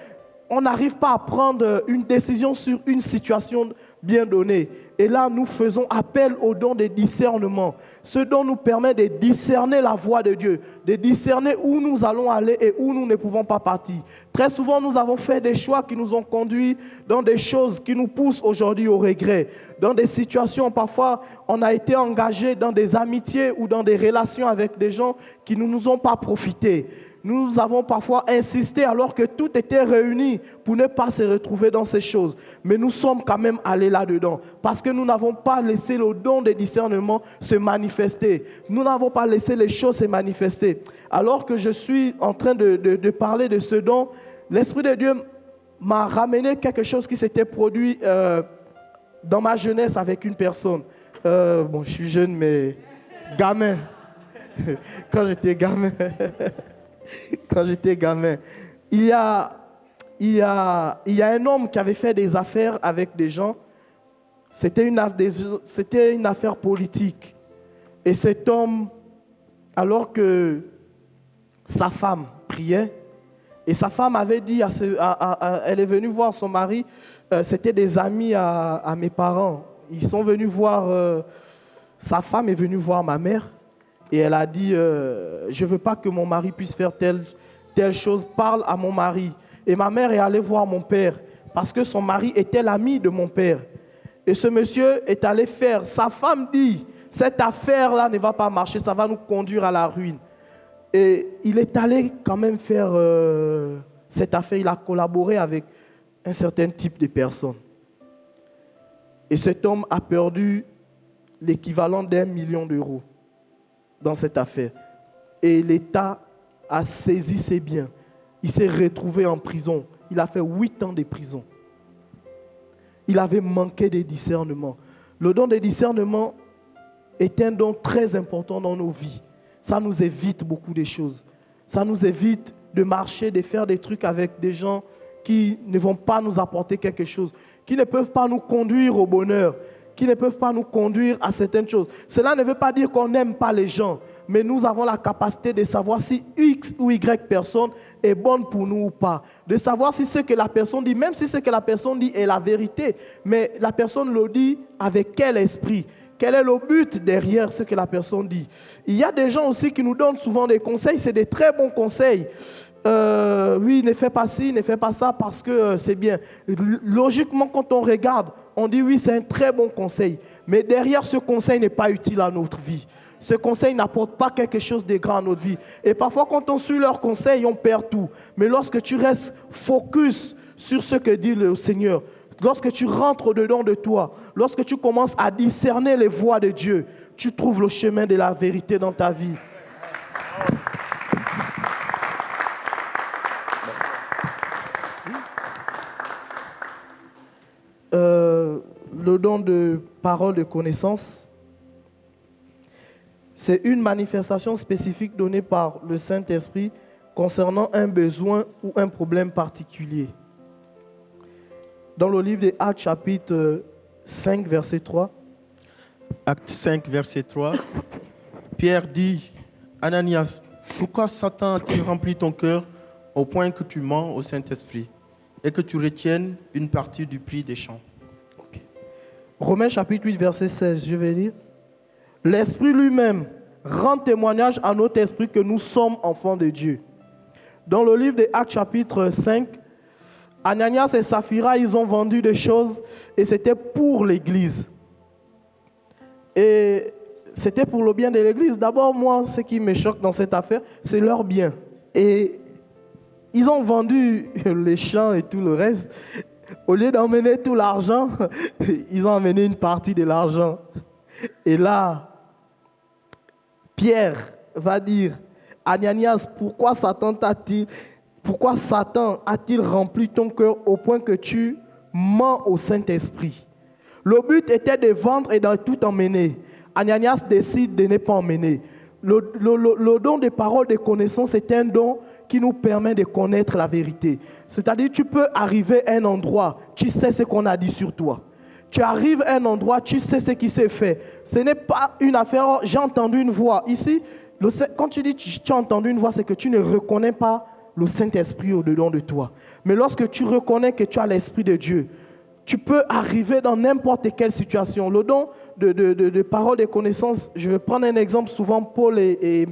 On n'arrive pas à prendre une décision sur une situation bien donnée. Et là, nous faisons appel au don de discernement. Ce don nous permet de discerner la voie de Dieu, de discerner où nous allons aller et où nous ne pouvons pas partir. Très souvent, nous avons fait des choix qui nous ont conduits dans des choses qui nous poussent aujourd'hui au regret. Dans des situations, parfois, on a été engagé dans des amitiés ou dans des relations avec des gens qui ne nous ont pas profité. Nous avons parfois insisté alors que tout était réuni pour ne pas se retrouver dans ces choses. Mais nous sommes quand même allés là-dedans parce que nous n'avons pas laissé le don de discernement se manifester. Nous n'avons pas laissé les choses se manifester. Alors que je suis en train de parler de ce don, l'Esprit de Dieu m'a ramené quelque chose qui s'était produit dans ma jeunesse avec une personne. Je suis jeune, mais gamin. Quand j'étais gamin... Quand j'étais gamin, il y a un homme qui avait fait des affaires avec des gens C'était une affaire politique. Et cet homme, alors que sa femme priait, et sa femme avait dit, elle est venue voir son mari, c'était des amis à mes parents. Ils sont venus voir, sa femme est venue voir ma mère, et elle a dit, je ne veux pas que mon mari puisse faire telle chose, parle à mon mari. Et ma mère est allée voir mon père, parce que son mari était l'ami de mon père. Et ce monsieur est allé faire, sa femme dit, cette affaire-là ne va pas marcher, ça va nous conduire à la ruine. Et il est allé quand même faire cette affaire, il a collaboré avec un certain type de personnes. Et cet homme a perdu l'équivalent d'1 million d'euros dans cette affaire. Et l'État a saisi ses biens. Il s'est retrouvé en prison. Il a fait 8 ans de prison. Il avait manqué de discernement. Le don de discernement est un don très important dans nos vies. Ça nous évite beaucoup de choses. Ça nous évite de marcher, de faire des trucs avec des gens qui ne vont pas nous apporter quelque chose, qui ne peuvent pas nous conduire au bonheur, qui ne peuvent pas nous conduire à certaines choses. Cela ne veut pas dire qu'on n'aime pas les gens, mais nous avons la capacité de savoir si X ou Y personne est bonne pour nous ou pas. De savoir si ce que la personne dit, même si ce que la personne dit est la vérité, mais la personne le dit avec quel esprit? Quel est le but derrière ce que la personne dit? Il y a des gens aussi qui nous donnent souvent des conseils, c'est des très bons conseils. Oui, ne fais pas ci, ne fais pas ça parce que c'est bien. Logiquement, quand on regarde, on dit oui, c'est un très bon conseil. Mais derrière, ce conseil n'est pas utile à notre vie. Ce conseil n'apporte pas quelque chose de grand à notre vie. Et parfois, quand on suit leurs conseils, on perd tout. Mais lorsque tu restes focus sur ce que dit le Seigneur, lorsque tu rentres dedans de toi, lorsque tu commences à discerner les voies de Dieu, tu trouves le chemin de la vérité dans ta vie. Le don de parole de connaissance, c'est une manifestation spécifique donnée par le Saint-Esprit concernant un besoin ou un problème particulier. Dans le livre des Actes, chapitre 5, verset 3. Acte 5, verset 3. Pierre dit, Ananias, pourquoi Satan a-t-il rempli ton cœur au point que tu mens au Saint-Esprit et que tu retiennes une partie du prix des champs? Okay. Romains chapitre 8, verset 16, je vais lire. L'Esprit lui-même rend témoignage à notre esprit que nous sommes enfants de Dieu. Dans le livre des Actes, chapitre 5, Ananias et Saphira, ils ont vendu des choses et c'était pour l'Église. Et c'était pour le bien de l'Église. D'abord, moi, ce qui me choque dans cette affaire, c'est leur bien. Et ils ont vendu les champs et tout le reste. Au lieu d'emmener tout l'argent, ils ont emmené une partie de l'argent. Et là, Pierre va dire, Ananias, pourquoi Satan a-t-il rempli ton cœur au point que tu mens au Saint-Esprit? Le but était de vendre et de tout emmener. Ananias décide de ne pas emmener. Le don des paroles de connaissance est un don qui nous permet de connaître la vérité. C'est-à-dire, tu peux arriver à un endroit, tu sais ce qu'on a dit sur toi. Tu arrives à un endroit, tu sais ce qui s'est fait. Ce n'est pas une affaire, j'ai entendu une voix. Ici, quand tu dis tu as entendu une voix, c'est que tu ne reconnais pas le Saint-Esprit au-dedans de toi. Mais lorsque tu reconnais que tu as l'Esprit de Dieu, tu peux arriver dans n'importe quelle situation. Le don de parole de connaissance, je vais prendre un exemple. Souvent, Paul et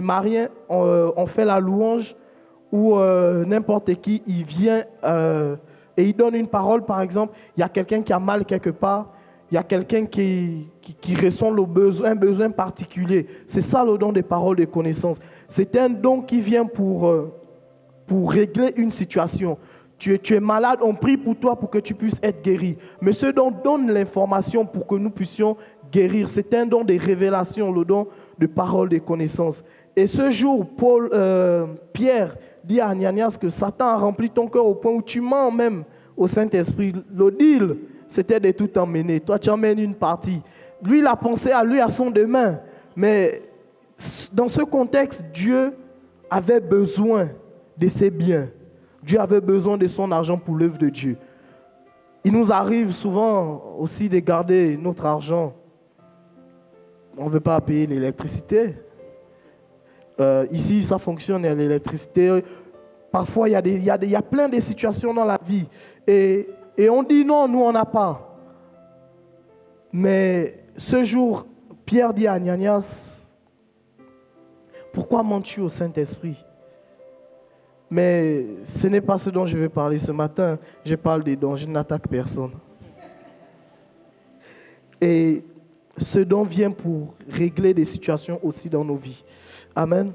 Marien ont fait la louange où n'importe qui, il vient et il donne une parole, par exemple. Il y a quelqu'un qui a mal quelque part. Il y a quelqu'un qui ressent un besoin particulier. C'est ça le don des paroles de connaissance. C'est un don qui vient pour régler une situation. Tu es malade, on prie pour toi pour que tu puisses être guéri. Mais ce don donne l'information pour que nous puissions guérir. C'est un don de révélation, le don de parole de connaissance. Et ce jour, Pierre dit à Ananias que Satan a rempli ton cœur au point où tu mens même au Saint-Esprit. Le deal, c'était de tout emmener. Toi, tu emmènes une partie. Lui, il a pensé à lui, à son demain. Mais dans ce contexte, Dieu avait besoin de ses biens. Dieu avait besoin de son argent pour l'œuvre de Dieu. Il nous arrive souvent aussi de garder notre argent. On ne veut pas payer l'électricité. Ici, ça fonctionne, il y a l'électricité. Parfois, il y a plein de situations dans la vie. Et on dit non, nous, on n'a pas. Mais ce jour, Pierre dit à Ananias, pourquoi mens-tu au Saint-Esprit? Mais ce n'est pas ce dont je vais parler ce matin. Je parle des dons, je n'attaque personne. Et ce don vient pour régler des situations aussi dans nos vies. Amen.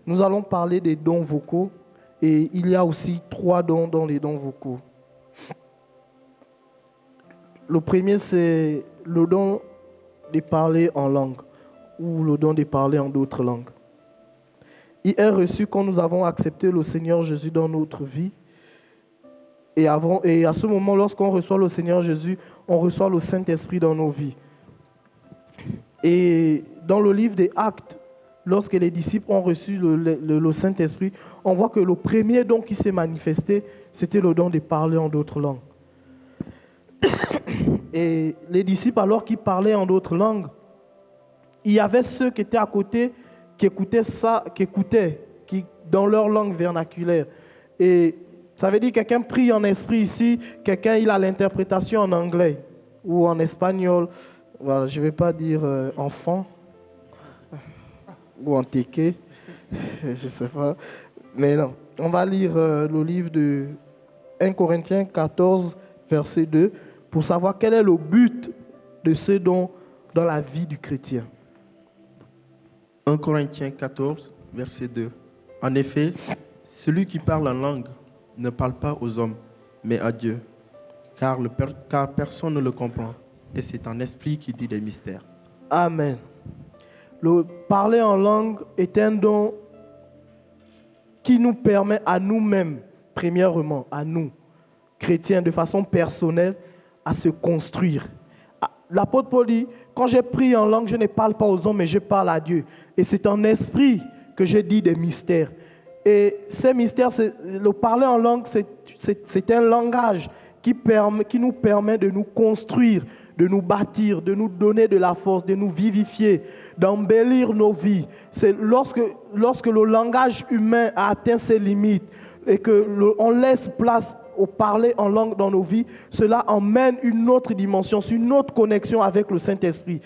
Nous allons parler des dons vocaux. Et il y a aussi 3 dons dans les dons vocaux. Le premier, c'est le don de parler en langue ou le don de parler en d'autres langues. Il est reçu quand nous avons accepté le Seigneur Jésus dans notre vie. Et à ce moment, lorsqu'on reçoit le Seigneur Jésus, on reçoit le Saint-Esprit dans nos vies. Et dans le livre des Actes, lorsque les disciples ont reçu le Saint-Esprit, on voit que le premier don qui s'est manifesté, c'était le don de parler en d'autres langues. Et les disciples, alors qu'ils parlaient en d'autres langues, il y avait ceux qui étaient à côté, qui écoutaient dans leur langue vernaculaire. Et ça veut dire que quelqu'un prie en esprit ici, quelqu'un il a l'interprétation en anglais ou en espagnol. Voilà, je ne vais pas dire enfant ou en téké, je ne sais pas. Mais non, on va lire le livre de 1 Corinthiens 14, verset 2, pour savoir quel est le but de ce don dans la vie du chrétien. 1 Corinthiens 14, verset 2. En effet, celui qui parle en langue ne parle pas aux hommes, mais à Dieu, car personne ne le comprend. Et c'est un esprit qui dit des mystères. Amen. Le parler en langue est un don qui nous permet à nous-mêmes, premièrement, à nous, chrétiens, de façon personnelle, à se construire. L'apôtre Paul dit, quand j'ai prie en langue, je ne parle pas aux hommes, mais je parle à Dieu. Et c'est en esprit que je dis des mystères. Et ces mystères, le parler en langue, c'est un langage qui nous permet de nous construire, de nous bâtir, de nous donner de la force, de nous vivifier, d'embellir nos vies. C'est lorsque le langage humain a atteint ses limites et qu'on laisse place au parler en langue dans nos vies, cela emmène une autre dimension, une autre connexion avec le Saint-Esprit.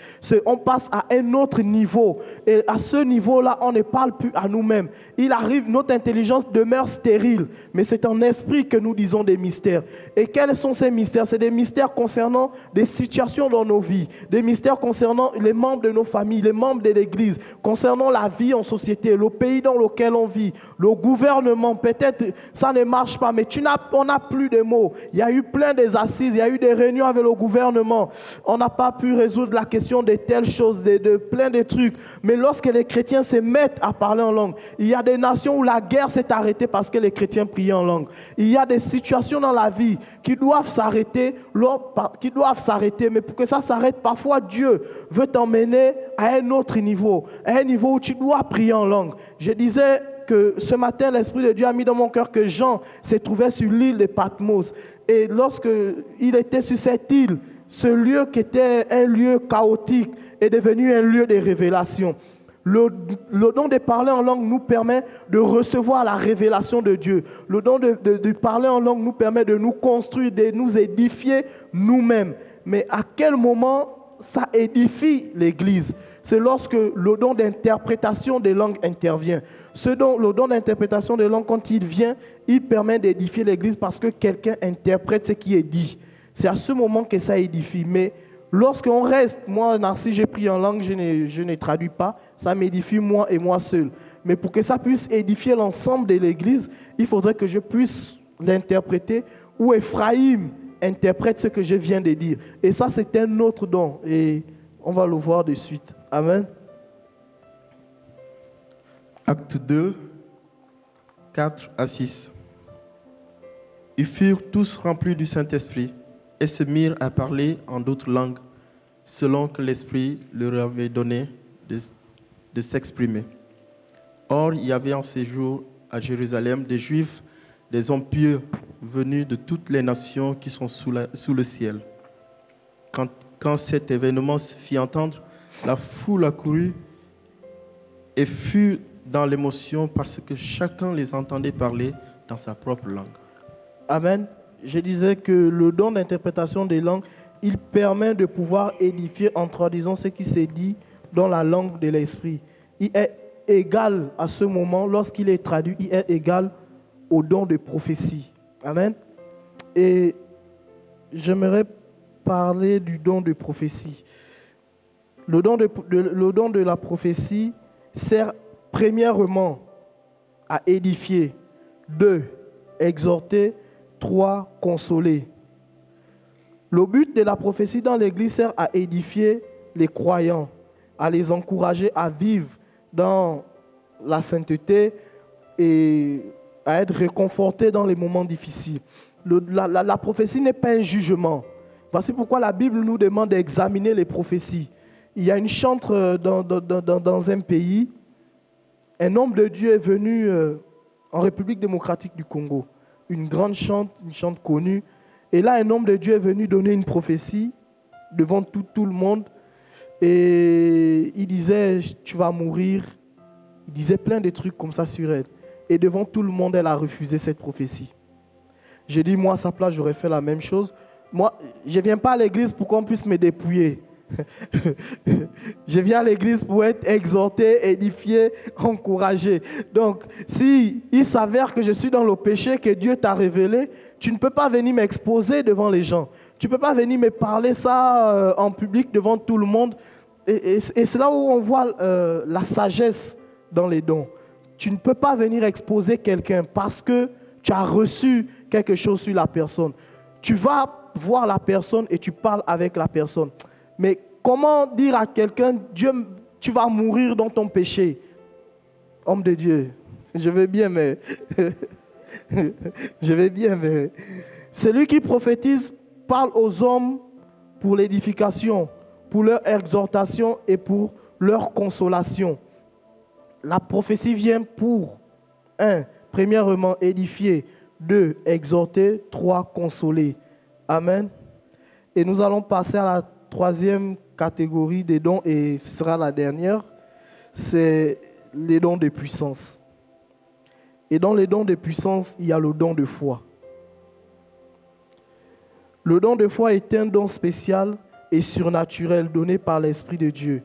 On passe à un autre niveau. Et à ce niveau-là, on ne parle plus à nous-mêmes. Il arrive, notre intelligence demeure stérile, mais c'est en esprit que nous disons des mystères. Et quels sont ces mystères? C'est des mystères concernant des situations dans nos vies, des mystères concernant les membres de nos familles, les membres de l'Église, concernant la vie en société, le pays dans lequel on vit, le gouvernement. Peut-être ça ne marche pas, mais on n'a plus de mots. Il y a eu plein des assises, il y a eu des réunions avec le gouvernement. On n'a pas pu résoudre la question de telles choses, de plein de trucs. Mais lorsque les chrétiens se mettent à parler en langue, il y a des nations où la guerre s'est arrêtée parce que les chrétiens priaient en langue. Il y a des situations dans la vie qui doivent s'arrêter, mais pour que ça s'arrête, parfois Dieu veut t'emmener à un autre niveau, à un niveau où tu dois prier en langue. Je disais que ce matin, l'Esprit de Dieu a mis dans mon cœur que Jean s'est trouvé sur l'île de Patmos. Et lorsqu'il était sur cette île, ce lieu qui était un lieu chaotique est devenu un lieu de révélation. Le don de parler en langue nous permet de recevoir la révélation de Dieu. Le don de parler en langue nous permet de nous construire, de nous édifier nous-mêmes. Mais à quel moment ça édifie l'Église? C'est lorsque le don d'interprétation des langues intervient. Le don d'interprétation des langues, quand il vient, il permet d'édifier l'Église parce que quelqu'un interprète ce qui est dit. C'est à ce moment que ça édifie. Mais lorsqu'on reste, moi, Narcisse, j'ai pris en langue, je ne traduis pas, ça m'édifie moi et moi seul. Mais pour que ça puisse édifier l'ensemble de l'Église, il faudrait que je puisse l'interpréter ou Ephraïm interprète ce que je viens de dire. Et ça, c'est un autre don. Et on va le voir de suite. Amen. Acte 2, 4 à 6. Ils furent tous remplis du Saint-Esprit et se mirent à parler en d'autres langues, selon que l'Esprit leur avait donné de s'exprimer. Or, il y avait en séjour à Jérusalem des Juifs, des hommes pieux, venus de toutes les nations qui sont sous le ciel. Quand cet événement se fit entendre, la foule accourut et fut dans l'émotion parce que chacun les entendait parler dans sa propre langue. Amen. Je disais que le don d'interprétation des langues, il permet de pouvoir édifier en traduisant ce qui s'est dit dans la langue de l'esprit. Il est égal à ce moment, lorsqu'il est traduit, il est égal au don de prophétie. Amen. Et j'aimerais parler du don de prophétie. Le don de la prophétie sert premièrement à édifier, 2, exhorter, 3, consoler. Le but de la prophétie dans l'Église sert à édifier les croyants, à les encourager à vivre dans la sainteté et à être réconfortés dans les moments difficiles. La prophétie n'est pas un jugement. Voici pourquoi la Bible nous demande d'examiner les prophéties. Il y a une chantre dans un pays. Un homme de Dieu est venu en République démocratique du Congo. Une chante connue. Et là, un homme de Dieu est venu donner une prophétie devant tout le monde. Et il disait, tu vas mourir. Il disait plein de trucs comme ça sur elle. Et devant tout le monde, elle a refusé cette prophétie. J'ai dit, moi, à sa place, j'aurais fait la même chose. Moi, je ne viens pas à l'église pour qu'on puisse me dépouiller. Je viens à l'église pour être exhorté, édifié, encouragé. Donc, si il s'avère que je suis dans le péché que Dieu t'a révélé, tu ne peux pas venir m'exposer devant les gens. Tu ne peux pas venir me parler ça en public devant tout le monde. Et c'est là où on voit la sagesse dans les dons. Tu ne peux pas venir exposer quelqu'un parce que tu as reçu quelque chose sur la personne. Tu vas voir la personne et tu parles avec la personne. Mais comment dire à quelqu'un, Dieu, tu vas mourir dans ton péché? Homme de Dieu, je vais bien, mais... je vais bien, mais... Celui qui prophétise parle aux hommes pour l'édification, pour leur exhortation et pour leur consolation. La prophétie vient pour 1. Premièrement, édifier. 2. Exhorter. 3. Consoler. Amen. Et nous allons passer à la troisième catégorie des dons, et ce sera la dernière, c'est les dons de puissance. Et dans les dons de puissance, il y a le don de foi. Le don de foi est un don spécial et surnaturel donné par l'Esprit de Dieu,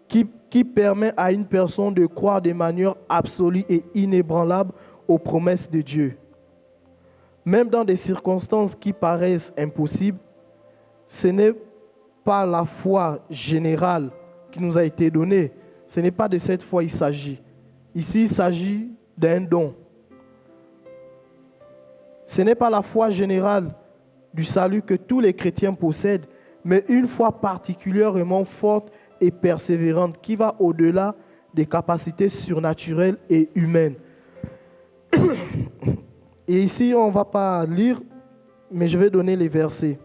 qui permet à une personne de croire de manière absolue et inébranlable aux promesses de Dieu. Même dans des circonstances qui paraissent impossibles, ce n'est pas la foi générale qui nous a été donnée. Ce n'est pas de cette foi qu'il s'agit. Ici, il s'agit d'un don. Ce n'est pas la foi générale du salut que tous les chrétiens possèdent, mais une foi particulièrement forte et persévérante qui va au-delà des capacités surnaturelles et humaines. Et ici, on ne va pas lire, mais je vais donner les versets.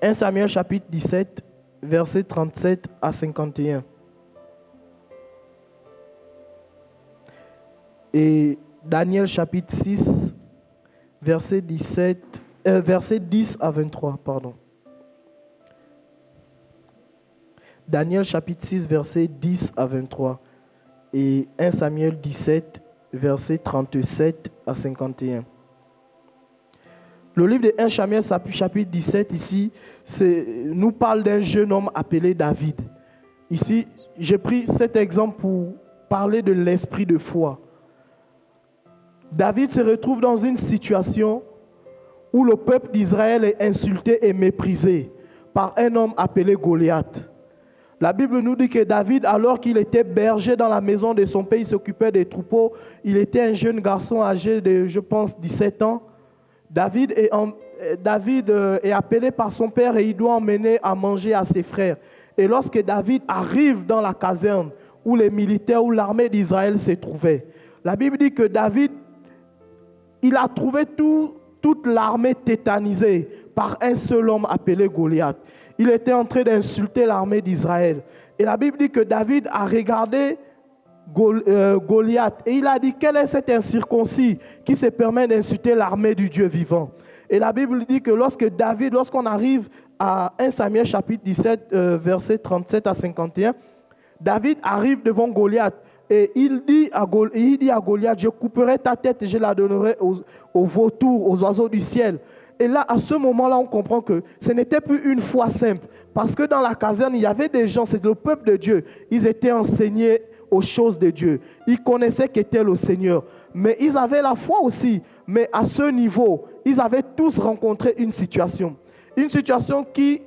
1 Samuel chapitre 17, versets 37 à 51. Et Daniel chapitre 6, verset 10 à 23. Pardon. Daniel chapitre 6, verset 10 à 23. Et 1 Samuel 17, verset 37 à 51. Le livre de 1 Samuel chapitre 17 ici nous parle d'un jeune homme appelé David. Ici, j'ai pris cet exemple pour parler de l'esprit de foi. David se retrouve dans une situation où le peuple d'Israël est insulté et méprisé par un homme appelé Goliath. La Bible nous dit que David, alors qu'il était berger dans la maison de son père, il s'occupait des troupeaux. Il était un jeune garçon âgé de, je pense, 17 ans. David est appelé par son père et il doit emmener à manger à ses frères. Et lorsque David arrive dans la caserne où les militaires, où l'armée d'Israël se trouvait, la Bible dit que David, il a trouvé toute l'armée tétanisée par un seul homme appelé Goliath. Il était en train d'insulter l'armée d'Israël. Et la Bible dit que David a regardé Goliath. Et il a dit, quel est cet incirconcis qui se permet d'insulter l'armée du Dieu vivant? Et la Bible dit que lorsqu'on arrive à 1 Samuel chapitre 17, versets 37 à 51, David arrive devant Goliath et il dit à Goliath, je couperai ta tête et je la donnerai aux vautours, aux oiseaux du ciel. Et là, à ce moment-là, on comprend que ce n'était plus une foi simple. Parce que dans la caserne, il y avait des gens, c'est le peuple de Dieu. Ils étaient enseignés aux choses de Dieu. Ils connaissaient qu'était le Seigneur. Mais ils avaient la foi aussi. Mais à ce niveau, ils avaient tous rencontré une situation. Une situation qui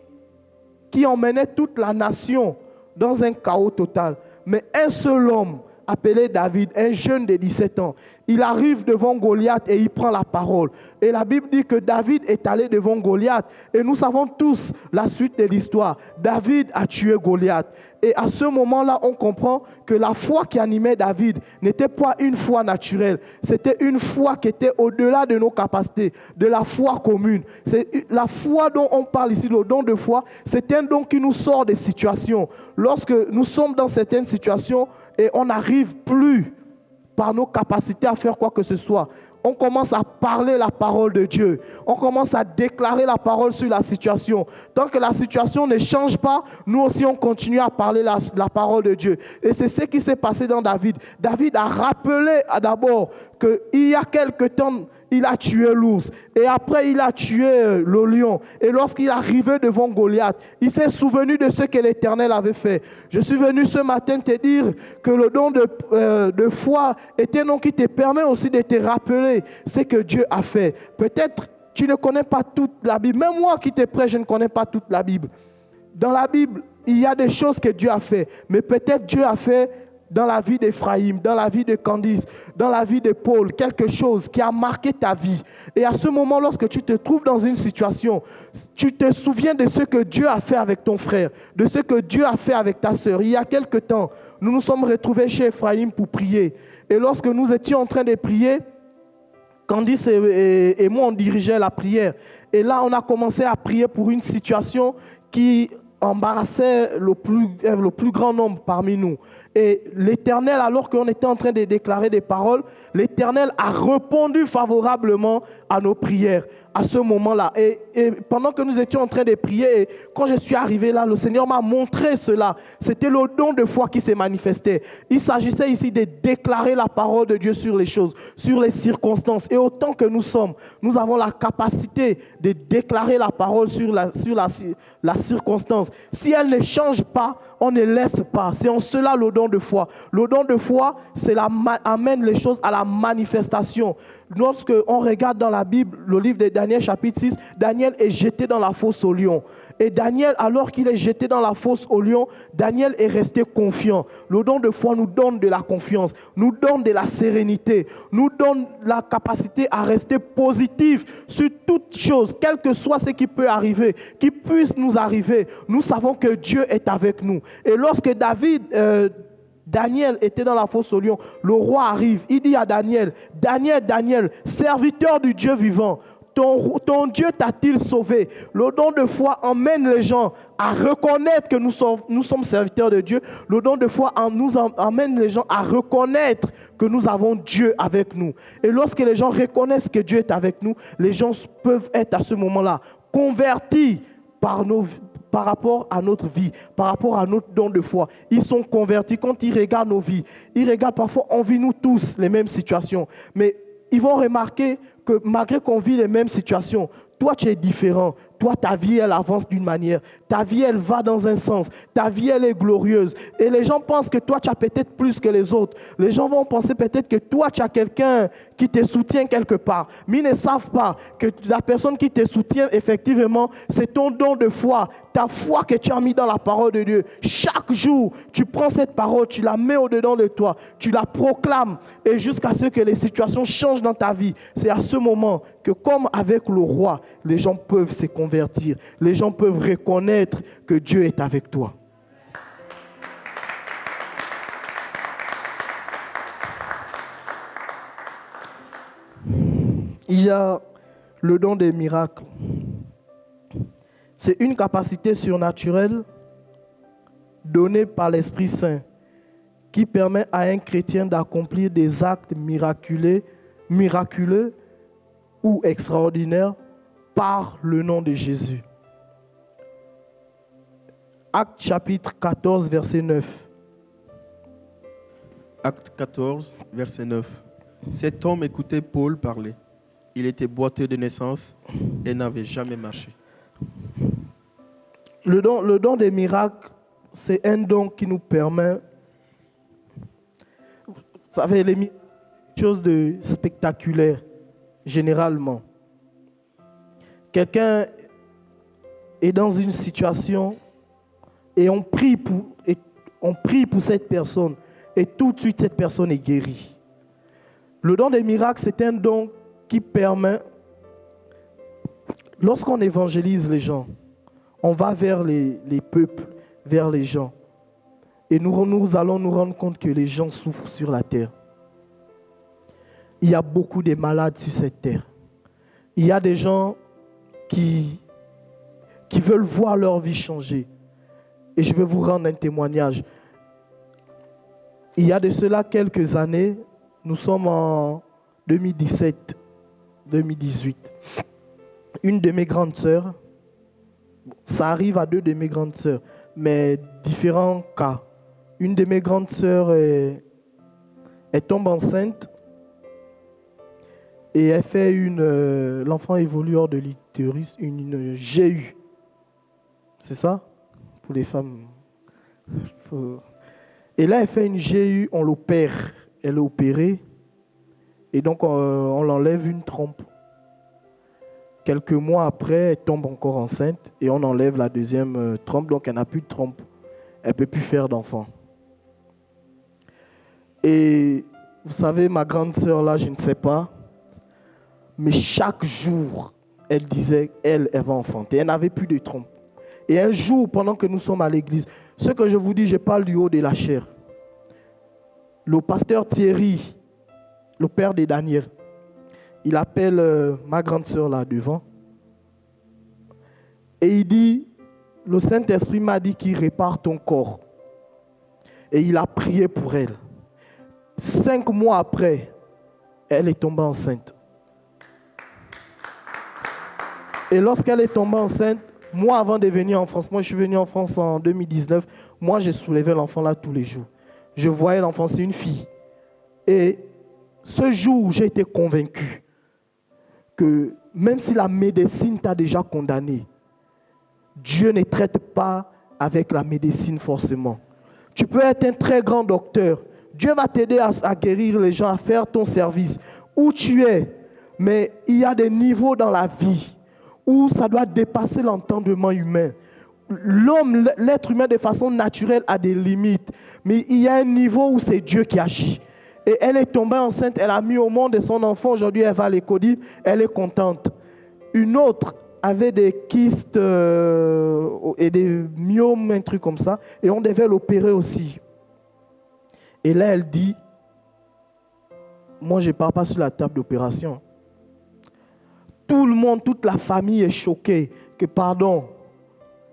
emmenait toute la nation dans un chaos total. Mais un seul homme, appelé David, un jeune de 17 ans, il arrive devant Goliath et il prend la parole. Et la Bible dit que David est allé devant Goliath. Et nous savons tous la suite de l'histoire. David a tué Goliath. Et à ce moment-là, on comprend que la foi qui animait David n'était pas une foi naturelle. C'était une foi qui était au-delà de nos capacités, de la foi commune. C'est la foi dont on parle ici, le don de foi, c'est un don qui nous sort des situations. Lorsque nous sommes dans certaines situations et on n'arrive plus par nos capacités à faire quoi que ce soit, on commence à parler la parole de Dieu. On commence à déclarer la parole sur la situation. Tant que la situation ne change pas, nous aussi on continue à parler la parole de Dieu. Et c'est ce qui s'est passé dans David. David a rappelé d'abord qu'il y a quelque temps, il a tué l'ours. Et après, il a tué le lion. Et lorsqu'il est arrivé devant Goliath, il s'est souvenu de ce que l'Éternel avait fait. Je suis venu ce matin te dire que le don de foi est un nom qui te permet aussi de te rappeler ce que Dieu a fait. Peut-être tu ne connais pas toute la Bible. Même moi qui te prêche, je ne connais pas toute la Bible. Dans la Bible, il y a des choses que Dieu a fait. Mais peut-être Dieu a fait dans la vie d'Ephraïm, dans la vie de Candice, dans la vie de Paul, quelque chose qui a marqué ta vie. Et à ce moment, lorsque tu te trouves dans une situation, tu te souviens de ce que Dieu a fait avec ton frère, de ce que Dieu a fait avec ta sœur. Il y a quelque temps, nous nous sommes retrouvés chez Ephraïm pour prier. Et lorsque nous étions en train de prier, Candice et moi, on dirigeait la prière. Et là, on a commencé à prier pour une situation qui embarrassait le plus grand nombre parmi nous. Et l'Éternel, alors qu'on était en train de déclarer des paroles, l'Éternel a répondu favorablement à nos prières à ce moment-là. Et pendant que nous étions en train de prier, et quand je suis arrivé là, le Seigneur m'a montré cela. C'était le don de foi qui s'est manifesté. Il s'agissait ici de déclarer la parole de Dieu sur les choses, sur les circonstances. Et autant que nous sommes, nous avons la capacité de déclarer la parole sur la circonstance. Si elle ne change pas, on ne laisse pas. C'est en cela le don de foi. Le don de foi, amène les choses à la manifestation. Lorsque on regarde dans la Bible, le livre de Daniel chapitre 6, Daniel est jeté dans la fosse au lion. Et Daniel, alors qu'il est jeté dans la fosse au lion, Daniel est resté confiant. Le don de foi nous donne de la confiance, nous donne de la sérénité, nous donne la capacité à rester positif sur toute chose, quel que soit ce qui peut arriver, qui puisse nous arriver. Nous savons que Dieu est avec nous. Et lorsque Daniel était dans la fosse au lion, le roi arrive, il dit à Daniel, Daniel, serviteur du Dieu vivant, ton Dieu t'a-t-il sauvé? Le don de foi emmène les gens à reconnaître que nous sommes serviteurs de Dieu. Le don de foi emmène les gens à reconnaître que nous avons Dieu avec nous. Et lorsque les gens reconnaissent que Dieu est avec nous, les gens peuvent être à ce moment-là convertis par rapport à notre vie, par rapport à notre don de foi. Ils sont convertis quand ils regardent nos vies. Ils regardent parfois, on vit nous tous les mêmes situations. Mais ils vont remarquer que malgré qu'on vit les mêmes situations, toi tu es différent. Toi, ta vie, elle avance d'une manière. Ta vie, elle va dans un sens. Ta vie, elle est glorieuse. Et les gens pensent que toi, tu as peut-être plus que les autres. Les gens vont penser peut-être que toi, tu as quelqu'un qui te soutient quelque part. Mais ils ne savent pas que la personne qui te soutient, effectivement, c'est ton don de foi. Ta foi que tu as mis dans la parole de Dieu. Chaque jour, tu prends cette parole, tu la mets au-dedans de toi. Tu la proclames. Et jusqu'à ce que les situations changent dans ta vie. C'est à ce moment que, comme avec le roi, les gens peuvent se convertir. Les gens peuvent reconnaître que Dieu est avec toi. Il y a le don des miracles. C'est une capacité surnaturelle donnée par l'Esprit Saint qui permet à un chrétien d'accomplir des actes miraculeux ou extraordinaires par le nom de Jésus. Acte chapitre 14, verset 9. Acte 14, verset 9. Cet homme écoutait Paul parler. Il était boiteux de naissance et n'avait jamais marché. Le don des miracles, c'est un don qui nous permet, vous savez, les choses de spectaculaire, généralement. Quelqu'un est dans une situation et on prie pour cette personne et tout de suite cette personne est guérie. Le don des miracles, c'est un don qui permet, lorsqu'on évangélise les gens, on va vers les peuples, vers les gens. Et nous allons nous rendre compte que les gens souffrent sur la terre. Il y a beaucoup de malades sur cette terre. Il y a des gens qui veulent voir leur vie changer. Et je vais vous rendre un témoignage. Il y a de cela quelques années, nous sommes en 2017, 2018. Une de mes grandes sœurs, ça arrive à deux de mes grandes sœurs, mais différents cas. Une de mes grandes sœurs, elle tombe enceinte et elle fait l'enfant évolue hors de l'utérus, une GU. C'est ça? Pour les femmes. Et là, elle fait une GU, on l'opère. Elle est opérée. Et donc, on l'enlève une trompe. Quelques mois après, elle tombe encore enceinte et on enlève la deuxième trompe. Donc, elle n'a plus de trompe. Elle ne peut plus faire d'enfant. Et vous savez, ma grande sœur, là, je ne sais pas. Mais chaque jour, elle disait, elle va enfanter. Elle n'avait plus de trompe. Et un jour, pendant que nous sommes à l'église, ce que je vous dis, je parle du haut de la chair. Le pasteur Thierry, le père de Daniel, il appelle ma grande sœur là devant. Et il dit, le Saint-Esprit m'a dit qu'il répare ton corps. Et il a prié pour elle. 5 mois après, elle est tombée enceinte. Et lorsqu'elle est tombée enceinte, moi, avant de venir en France, moi je suis venu en France en 2019, moi je soulevais l'enfant là tous les jours. Je voyais l'enfant, c'est une fille. Et ce jour, j'ai été convaincu que même si la médecine t'a déjà condamné, Dieu ne traite pas avec la médecine forcément. Tu peux être un très grand docteur. Dieu va t'aider à guérir les gens, à faire ton service. Où tu es, mais il y a des niveaux dans la vie où ça doit dépasser l'entendement humain. L'homme, l'être humain de façon naturelle a des limites, mais il y a un niveau où c'est Dieu qui agit. Et elle est tombée enceinte, elle a mis au monde son enfant, aujourd'hui elle va à l'école, elle est contente. Une autre avait des kystes et des myomes, un truc comme ça, et on devait l'opérer aussi. Et là elle dit, moi je ne pars pas sur la table d'opération. Tout le monde, toute la famille est choquée que pardon,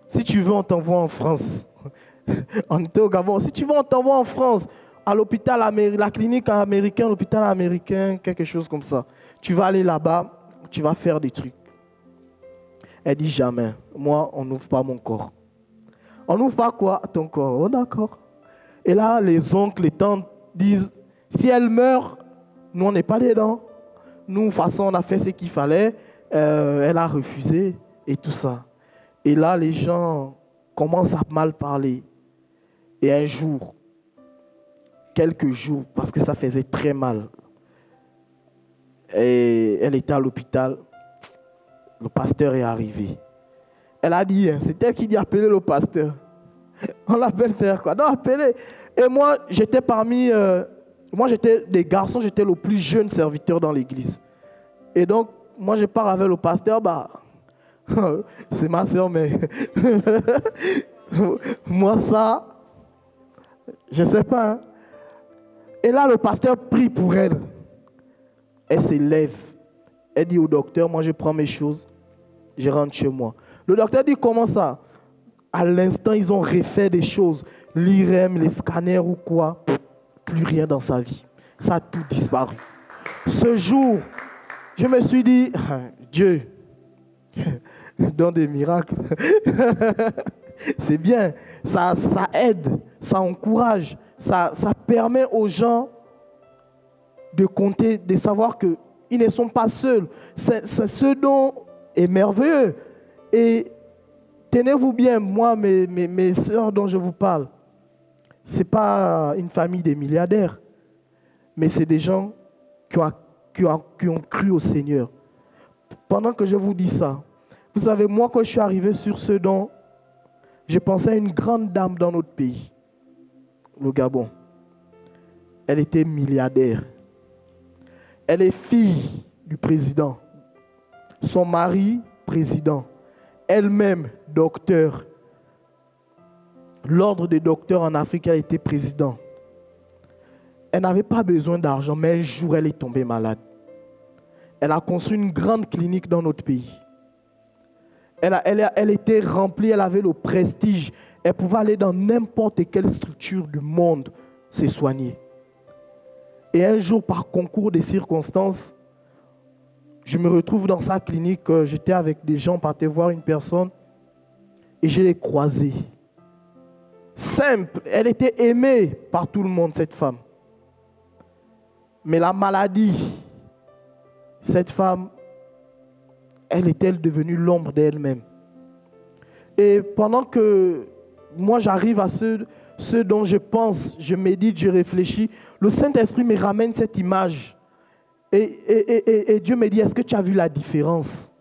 si tu veux on t'envoie en France. On était au Gabon, si tu veux on t'envoie en France. À l'hôpital américain, la clinique américaine, l'hôpital américain, quelque chose comme ça. Tu vas aller là-bas, tu vas faire des trucs. Elle dit jamais. Moi, on n'ouvre pas mon corps. On n'ouvre pas quoi? Ton corps. Oh d'accord. Et là, les oncles, les tantes disent, si elle meurt, nous on n'est pas dedans. Nous, de toute façon, on a fait ce qu'il fallait. Elle a refusé et tout ça. Et là, les gens commencent à mal parler. Et un jour, quelques jours, parce que ça faisait très mal. Et elle était à l'hôpital. Le pasteur est arrivé. Elle a dit, c'est elle qui dit appeler le pasteur. On l'appelle faire quoi? Non, appeler. Et moi, j'étais parmi... moi, j'étais des garçons, j'étais le plus jeune serviteur dans l'église. Et donc, moi, je pars avec le pasteur, bah... c'est ma soeur, mais... moi, ça... Je sais pas, hein. Et là, le pasteur prie pour elle. Elle s'élève. Elle dit au docteur, moi je prends mes choses, je rentre chez moi. Le docteur dit, comment ça? À l'instant, ils ont refait des choses. L'IRM, les scanners ou quoi. plus rien dans sa vie. Ça a tout disparu. Ce jour, je me suis dit, Dieu, dans des miracles, c'est bien, ça aide, ça encourage, ça permet aux gens de compter, de savoir qu'ils ne sont pas seuls. C'est ce dont est merveilleux. Et tenez-vous bien, moi, mes sœurs dont je vous parle, ce n'est pas une famille de milliardaires, mais c'est des gens qui ont cru au Seigneur. Pendant que je vous dis ça, vous savez, moi, quand je suis arrivé sur ce don, je pensais à une grande dame dans notre pays, le Gabon. Elle était milliardaire. Elle est fille du président. Son mari, président. Elle-même, docteur. L'ordre des docteurs en Afrique a été président. Elle n'avait pas besoin d'argent, mais un jour, elle est tombée malade. Elle a construit une grande clinique dans notre pays. Elle était remplie, elle avait le prestige. Elle pouvait aller dans n'importe quelle structure du monde se soigner. Et un jour, par concours de circonstances, je me retrouve dans sa clinique. J'étais avec des gens, partais voir une personne et je l'ai croisée. Simple, elle était aimée par tout le monde, cette femme. Mais la maladie, cette femme, elle était devenue l'ombre d'elle-même. Et pendant que moi j'arrive à ce dont je pense, je médite, je réfléchis, le Saint-Esprit me ramène cette image. Et Dieu me dit, est-ce que tu as vu la différence?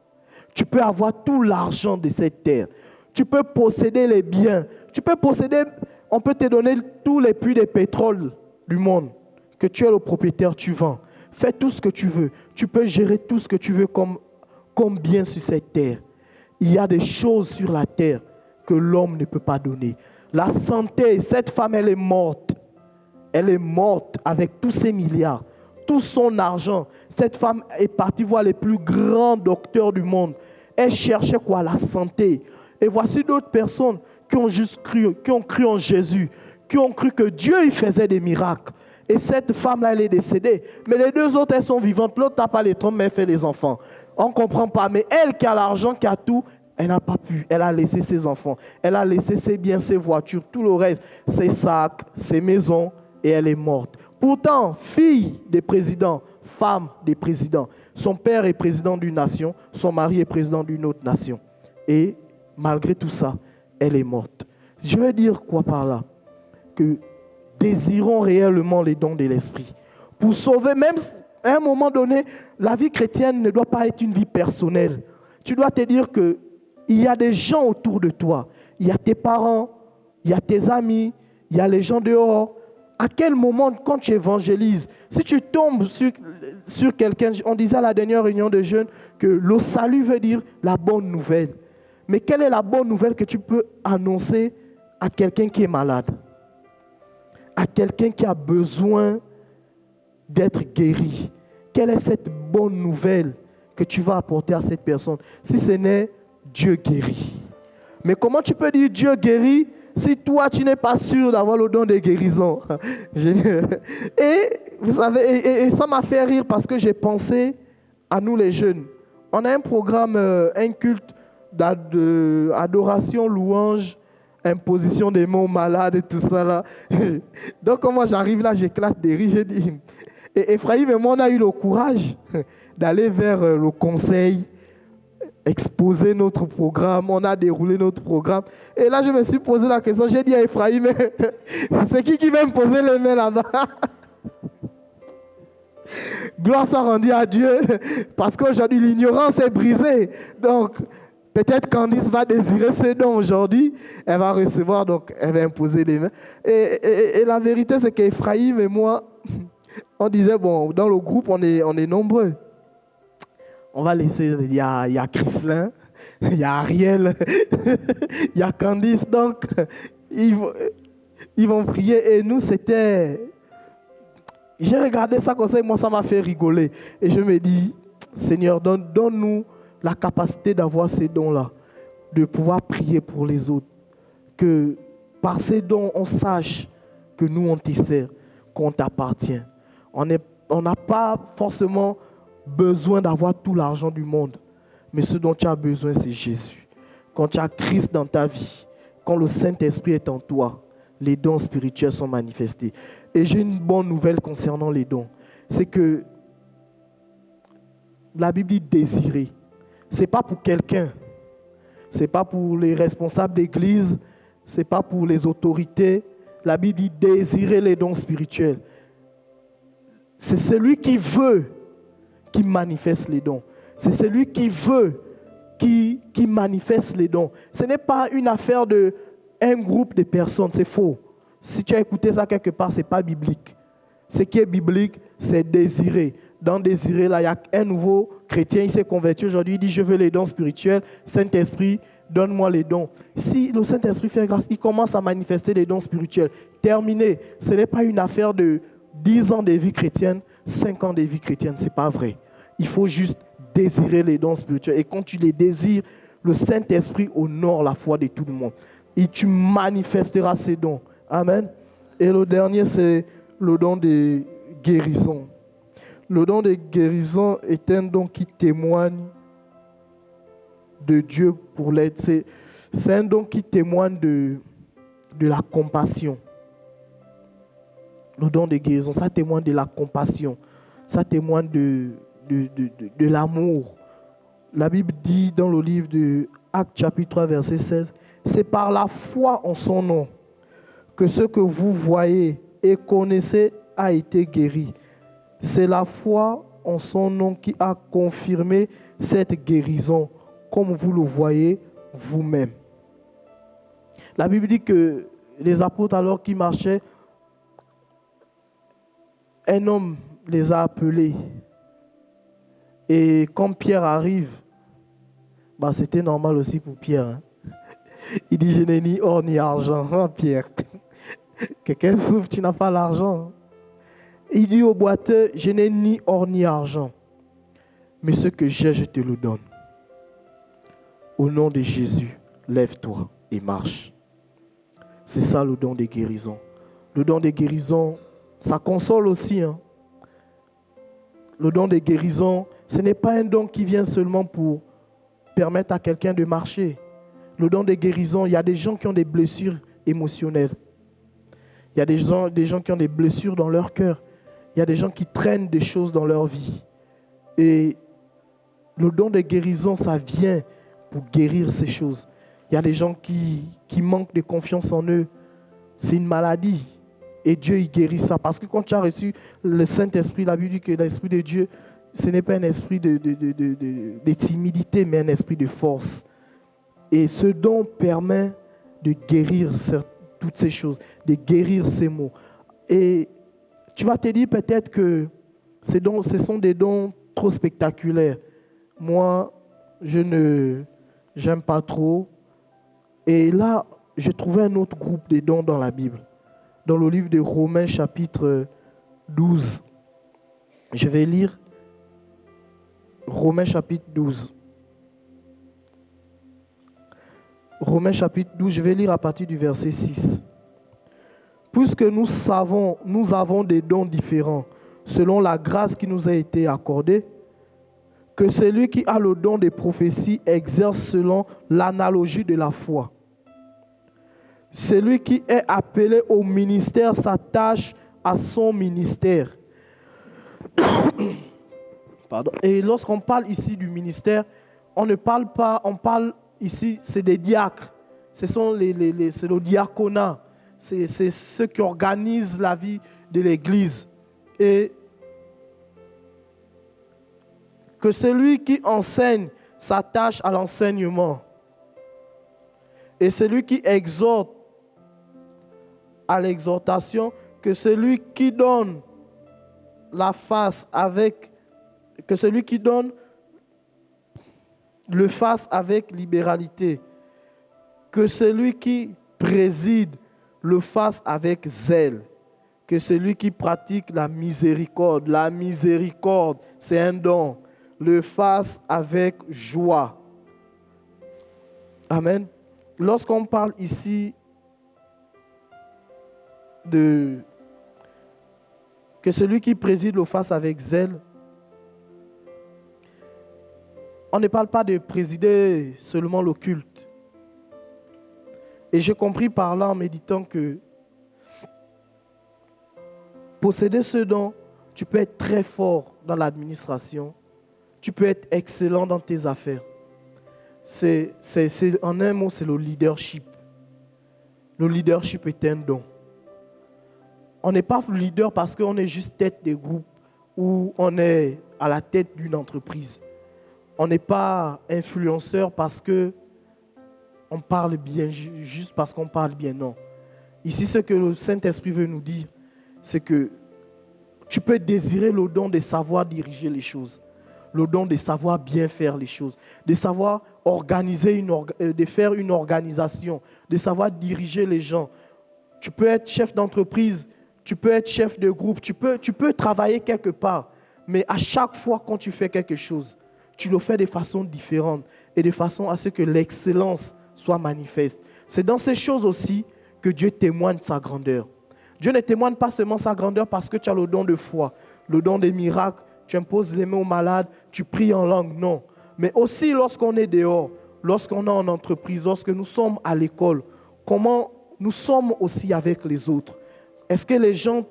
Tu peux avoir tout l'argent de cette terre. Tu peux posséder les biens. Tu peux posséder, on peut te donner tous les puits de pétrole du monde. Que tu es le propriétaire, tu vends. Fais tout ce que tu veux. Tu peux gérer tout ce que tu veux comme bien sur cette terre. Il y a des choses sur la terre que l'homme ne peut pas donner. La santé, cette femme, elle est morte. Elle est morte avec tous ses milliards, tout son argent. Cette femme est partie voir les plus grands docteurs du monde. Elle cherchait quoi? La santé. Et voici d'autres personnes qui ont juste cru, qui ont cru en Jésus, qui ont cru que Dieu il faisait des miracles. Et cette femme-là, elle est décédée. Mais les deux autres, elles sont vivantes. L'autre n'a pas les trompes, mais elle fait les enfants. On ne comprend pas. Mais elle qui a l'argent, qui a tout, elle n'a pas pu. Elle a laissé ses enfants. Elle a laissé ses biens, ses voitures, tout le reste, ses sacs, ses maisons. Et elle est morte. Pourtant, fille des présidents, femme des présidents. Son père est président d'une nation. Son mari est président d'une autre nation. Et malgré tout ça, elle est morte. Je veux dire quoi par là? Que désirons réellement les dons de l'esprit. Pour sauver, même à un moment donné, la vie chrétienne ne doit pas être une vie personnelle. Tu dois te dire qu'il y a des gens autour de toi. Il y a tes parents, il y a tes amis, il y a les gens dehors. À quel moment, quand tu évangélises, si tu tombes sur quelqu'un, on disait à la dernière réunion de jeunes que le salut veut dire la bonne nouvelle. Mais quelle est la bonne nouvelle que tu peux annoncer à quelqu'un qui est malade? À quelqu'un qui a besoin d'être guéri. Quelle est cette bonne nouvelle que tu vas apporter à cette personne? Si ce n'est Dieu guérit. Mais comment tu peux dire Dieu guérit si toi tu n'es pas sûr d'avoir le don de guérison? Et vous savez, et ça m'a fait rire parce que j'ai pensé à nous les jeunes. On a un programme, un culte d'adoration, louange, imposition des mots malades et tout ça là. Donc quand moi j'arrive là, j'éclate des rires. J'ai dit, et Ephraïm et moi on a eu le courage d'aller vers le conseil, exposer notre programme, on a déroulé notre programme. Et là je me suis posé la question, j'ai dit à Ephraïm, c'est qui va me poser les mains là-bas? Gloire soit rendue à Dieu, parce qu'aujourd'hui l'ignorance est brisée. Donc peut-être Candice va désirer ce don aujourd'hui, elle va recevoir, donc elle va imposer les mains. Et la vérité, c'est qu'Ephraïm et moi, on disait, bon, dans le groupe, on est nombreux. On va laisser, il y a Chrislin, il y a Ariel, il y a Candice, donc ils vont prier. Et nous, c'était... J'ai regardé ça comme ça et moi, ça m'a fait rigoler. Et je me dis, Seigneur, donne-nous la capacité d'avoir ces dons-là, de pouvoir prier pour les autres. Que par ces dons, on sache que nous, on te sert. qu'on t'appartient. On n'a pas forcément besoin d'avoir tout l'argent du monde, mais ce dont tu as besoin, c'est Jésus. Quand tu as Christ dans ta vie, quand le Saint-Esprit est en toi, les dons spirituels sont manifestés. Et j'ai une bonne nouvelle concernant les dons. C'est que la Bible dit désirer. Ce n'est pas pour quelqu'un. Ce n'est pas pour les responsables d'église. Ce n'est pas pour les autorités. La Bible dit désirer les dons spirituels. C'est celui qui veut qui manifeste les dons. C'est celui qui veut qui manifeste les dons. Ce n'est pas une affaire de un groupe de personnes, c'est faux. Si tu as écouté ça quelque part, ce n'est pas biblique. Ce qui est biblique, c'est désirer. Dans désirer, là, il y a un nouveau chrétien, il s'est converti aujourd'hui, il dit, je veux les dons spirituels, Saint-Esprit, donne-moi les dons. Si le Saint-Esprit fait grâce, il commence à manifester les dons spirituels. Terminé. Ce n'est pas une affaire de 10 ans de vie chrétienne, 5 ans de vie chrétienne, ce n'est pas vrai. Il faut juste désirer les dons spirituels. Et quand tu les désires, le Saint-Esprit honore la foi de tout le monde. Et tu manifesteras ces dons. Amen. Et le dernier, c'est le don de guérison. Le don de guérison est un don qui témoigne de Dieu pour l'aide. C'est un don qui témoigne de la compassion. Le don de guérison, ça témoigne de la compassion. Ça témoigne de l'amour. La Bible dit dans le livre de Actes chapitre 3 verset 16, c'est par la foi en son nom que ce que vous voyez et connaissez a été guéri. C'est la foi en son nom qui a confirmé cette guérison, comme vous le voyez vous-même. La Bible dit que les apôtres, alors qu'ils marchaient, un homme les a appelés. Et quand Pierre arrive, c'était normal aussi pour Pierre. Hein. Il dit, je n'ai ni or ni argent. Oh, Pierre, quelqu'un souffre, tu n'as pas l'argent. Il dit au boiteux, je n'ai ni or ni argent, mais ce que j'ai, je te le donne. Au nom de Jésus, lève-toi et marche. C'est ça le don de guérison. Le don de guérison, ça console aussi. Hein. Le don de guérison, ce n'est pas un don qui vient seulement pour permettre à quelqu'un de marcher. Le don de guérison, il y a des gens qui ont des blessures émotionnelles. Il y a des gens qui ont des blessures dans leur cœur. Il y a des gens qui traînent des choses dans leur vie. Et le don de guérison, ça vient pour guérir ces choses. Il y a des gens qui manquent de confiance en eux. C'est une maladie. Et Dieu, il guérit ça. Parce que quand tu as reçu le Saint-Esprit, la Bible dit que l'Esprit de Dieu, ce n'est pas un esprit de timidité, mais un esprit de force. Et ce don permet de guérir toutes ces choses, de guérir ces maux. Et tu vas te dire peut-être que ce sont des dons trop spectaculaires. Moi, j'aime pas trop. Et là, j'ai trouvé un autre groupe de dons dans la Bible. Dans le livre de Romains chapitre 12. Je vais lire Romains chapitre 12. Romains chapitre 12, je vais lire à partir du verset 6. Puisque nous avons des dons différents selon la grâce qui nous a été accordée, que celui qui a le don des prophéties exerce selon l'analogie de la foi. Celui qui est appelé au ministère s'attache à son ministère. Pardon. Et lorsqu'on parle ici du ministère, on ne parle pas, on parle ici, c'est des diacres. C'est le diaconat. C'est ceux qui organisent la vie de l'Église. Et que celui qui enseigne s'attache à l'enseignement. Et celui qui exhorte à l'exhortation, que celui qui donne la face que celui qui donne le fasse avec libéralité. Que celui qui préside le fasse avec zèle. Que celui qui pratique la miséricorde, c'est un don, le fasse avec joie. Amen. Lorsqu'on parle ici que celui qui préside le fasse avec zèle. On ne parle pas de présider seulement le culte. Et j'ai compris par là en méditant que posséder ce don, tu peux être très fort dans l'administration, tu peux être excellent dans tes affaires. En un mot, c'est le leadership. Le leadership est un don. On n'est pas leader parce qu'on est juste tête de groupe ou on est à la tête d'une entreprise. On n'est pas influenceur parce que on parle bien, juste parce qu'on parle bien, non. Ici, ce que le Saint-Esprit veut nous dire, c'est que tu peux désirer le don de savoir diriger les choses, le don de savoir bien faire les choses, de savoir organiser, de faire une organisation, de savoir diriger les gens. Tu peux être chef d'entreprise, tu peux être chef de groupe, tu peux travailler quelque part, mais à chaque fois quand tu fais quelque chose, tu le fais de façon différente et de façon à ce que l'excellence soit manifeste. C'est dans ces choses aussi que Dieu témoigne de sa grandeur. Dieu ne témoigne pas seulement sa grandeur parce que tu as le don de foi, le don des miracles, tu imposes les mains aux malades, tu pries en langue, non. Mais aussi lorsqu'on est dehors, lorsqu'on est en entreprise, lorsque nous sommes à l'école, comment nous sommes aussi avec les autres. Est-ce que les gens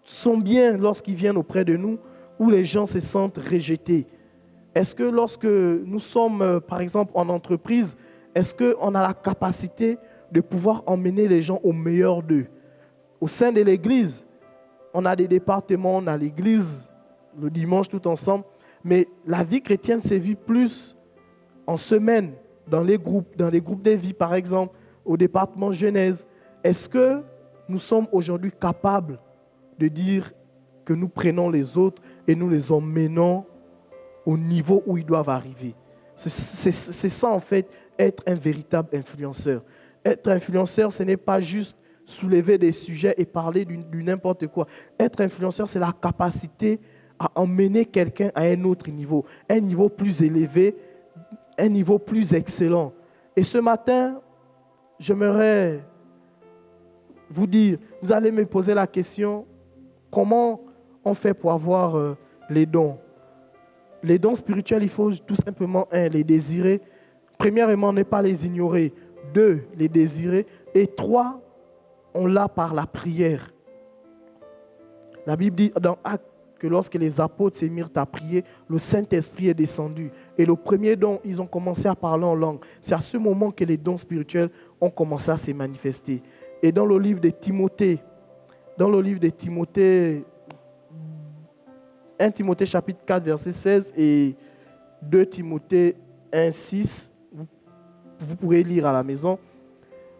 sont bien lorsqu'ils viennent auprès de nous ou les gens se sentent rejetés? Est-ce que lorsque nous sommes, par exemple, en entreprise, est-ce qu'on a la capacité de pouvoir emmener les gens au meilleur d'eux? Au sein de l'église, on a des départements, on a l'église le dimanche tout ensemble, mais la vie chrétienne se vit plus en semaine, dans les groupes de vie, par exemple, au département Genèse. Est-ce que nous sommes aujourd'hui capables de dire que nous prenons les autres et nous les emmenons au niveau où ils doivent arriver? C'est ça en fait, être un véritable influenceur. Être influenceur, ce n'est pas juste soulever des sujets et parler du n'importe quoi. Être influenceur, c'est la capacité à emmener quelqu'un à un autre niveau plus élevé, un niveau plus excellent. Et ce matin, j'aimerais vous dire, vous allez me poser la question, comment on fait pour avoir les dons? Les dons spirituels, il faut tout simplement, les désirer. Premièrement, ne pas les ignorer. 2, les désirer. Et 3, on l'a par la prière. La Bible dit dans Actes que lorsque les apôtres se mirent à prier, le Saint-Esprit est descendu. Et le premier don, ils ont commencé à parler en langue. C'est à ce moment que les dons spirituels ont commencé à se manifester. Et dans le livre de Timothée, 1 Timothée chapitre 4, verset 16 et 2 Timothée 1, 6, vous pourrez lire à la maison.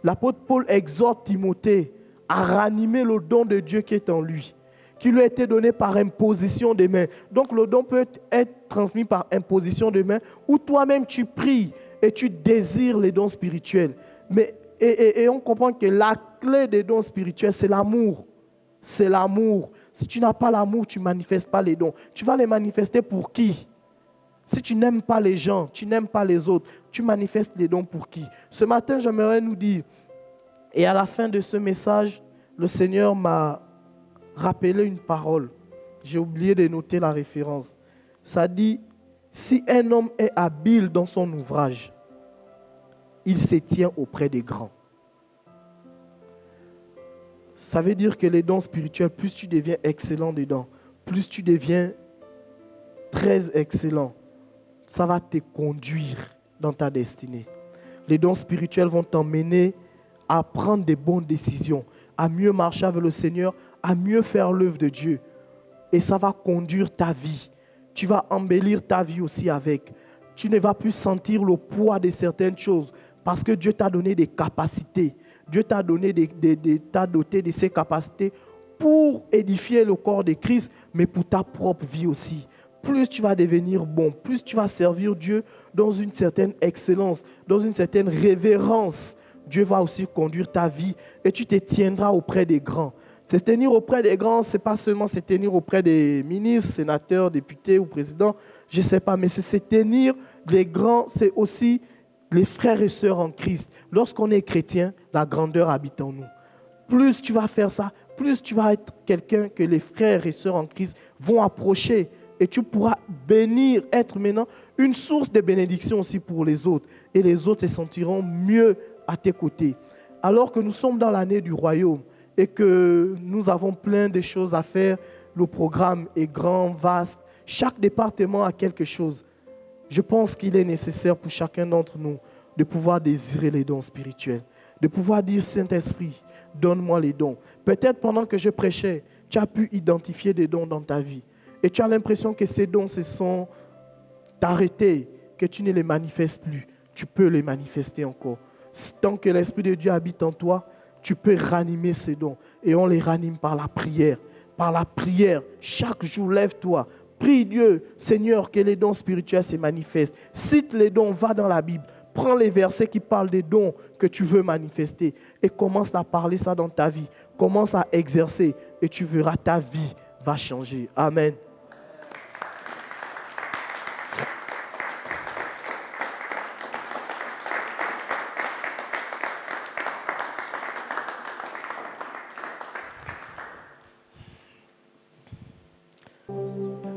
L'apôtre Paul exhorte Timothée à ranimer le don de Dieu qui est en lui, qui lui a été donné par imposition des mains. Donc le don peut être transmis par imposition de mains, ou toi-même tu pries et tu désires les dons spirituels. Et on comprend que la clé des dons spirituels, c'est l'amour. C'est l'amour. Si tu n'as pas l'amour, tu ne manifestes pas les dons. Tu vas les manifester pour qui? Si tu n'aimes pas les gens, tu n'aimes pas les autres, tu manifestes les dons pour qui? Ce matin, j'aimerais nous dire, et à la fin de ce message, le Seigneur m'a rappelé une parole. J'ai oublié de noter la référence. Ça dit, si un homme est habile dans son ouvrage, il se tient auprès des grands. Ça veut dire que les dons spirituels, plus tu deviens excellent dedans, plus tu deviens très excellent, ça va te conduire dans ta destinée. Les dons spirituels vont t'emmener à prendre des bonnes décisions, à mieux marcher avec le Seigneur, à mieux faire l'œuvre de Dieu. Et ça va conduire ta vie. Tu vas embellir ta vie aussi avec. Tu ne vas plus sentir le poids de certaines choses parce que Dieu t'a donné des capacités. Dieu t'a donné t'a doté de ces capacités pour édifier le corps de Christ, mais pour ta propre vie aussi. Plus tu vas devenir bon, plus tu vas servir Dieu dans une certaine excellence, dans une certaine révérence, Dieu va aussi conduire ta vie et tu te tiendras auprès des grands. Se tenir auprès des grands, ce n'est pas seulement se tenir auprès des ministres, sénateurs, députés ou présidents, je ne sais pas, mais c'est se tenir des grands, c'est aussi les frères et sœurs en Christ. Lorsqu'on est chrétien, la grandeur habite en nous. Plus tu vas faire ça, plus tu vas être quelqu'un que les frères et sœurs en Christ vont approcher et tu pourras bénir, être maintenant une source de bénédiction aussi pour les autres. Et les autres se sentiront mieux à tes côtés. Alors que nous sommes dans l'année du royaume et que nous avons plein de choses à faire, le programme est grand, vaste, chaque département a quelque chose. Je pense qu'il est nécessaire pour chacun d'entre nous de pouvoir désirer les dons spirituels, de pouvoir dire Saint-Esprit, donne-moi les dons. Peut-être pendant que je prêchais, tu as pu identifier des dons dans ta vie et tu as l'impression que ces dons se sont arrêtés, que tu ne les manifestes plus. Tu peux les manifester encore. Tant que l'Esprit de Dieu habite en toi, tu peux ranimer ces dons et on les ranime par la prière. Par la prière, chaque jour, lève-toi. Prie Dieu, Seigneur, que les dons spirituels se manifestent. Cite les dons, va dans la Bible. Prends les versets qui parlent des dons que tu veux manifester et commence à parler ça dans ta vie. Commence à exercer et tu verras ta vie va changer. Amen.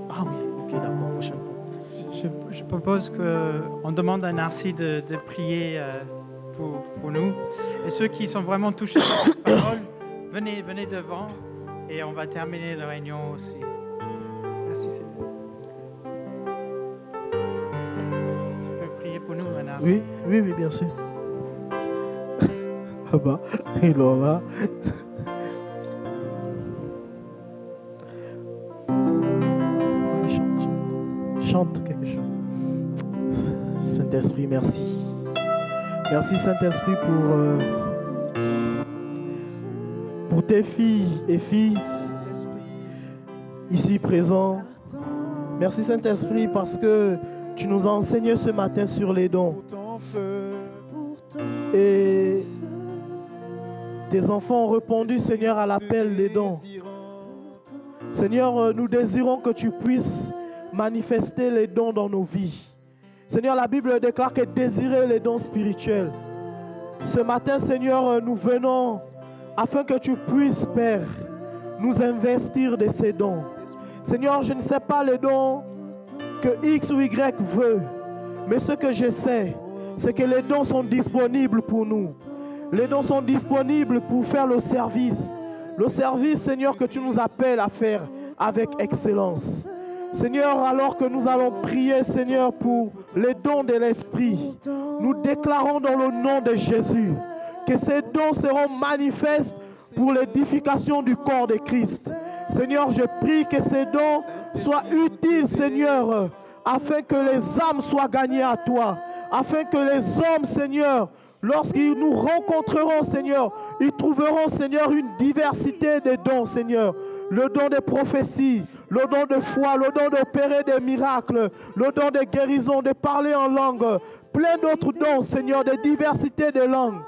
Ah oui, ok, d'accord, prochaine fois. Je propose qu'on demande à Narcy de prier pour nous. Et ceux qui sont vraiment touchés par cette parole, venez devant et on va terminer la réunion aussi. Merci Seigneur. Tu peux prier pour nous, Narcy? Oui, bien sûr. Ah bah, il en va. Chante quelque chose. Saint-Esprit, merci. Merci Saint-Esprit pour tes filles et filles ici présents. Merci Saint-Esprit parce que tu nous as enseigné ce matin sur les dons. Et tes enfants ont répondu, Seigneur, à l'appel des dons. Seigneur, nous désirons que tu puisses manifester les dons dans nos vies. Seigneur, la Bible déclare que désirer les dons spirituels. Ce matin, Seigneur, nous venons afin que tu puisses, Père, nous investir de ces dons. Seigneur, je ne sais pas les dons que X ou Y veut, mais ce que je sais, c'est que les dons sont disponibles pour nous. Les dons sont disponibles pour faire le service. Le service, Seigneur, que tu nous appelles à faire avec excellence. Seigneur, alors que nous allons prier, Seigneur, pour les dons de l'Esprit, nous déclarons dans le nom de Jésus que ces dons seront manifestes pour l'édification du corps de Christ. Seigneur, je prie que ces dons soient utiles, Seigneur, afin que les âmes soient gagnées à toi, afin que les hommes, Seigneur, lorsqu'ils nous rencontreront, Seigneur, ils trouveront, Seigneur, une diversité de dons, Seigneur. Le don de prophétie, le don de foi, le don d'opérer des miracles, le don de guérison, de parler en langue, plein d'autres dons, Seigneur, de diversité de langues.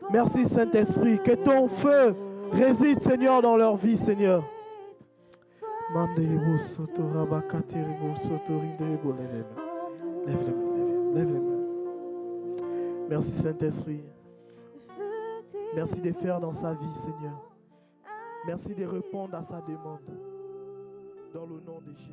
Merci Saint-Esprit, que ton feu réside, Seigneur, dans leur vie, Seigneur. Lève les mains. Merci Saint-Esprit. Merci de faire dans sa vie, Seigneur. Merci de répondre à sa demande. Dans le nom de Jésus.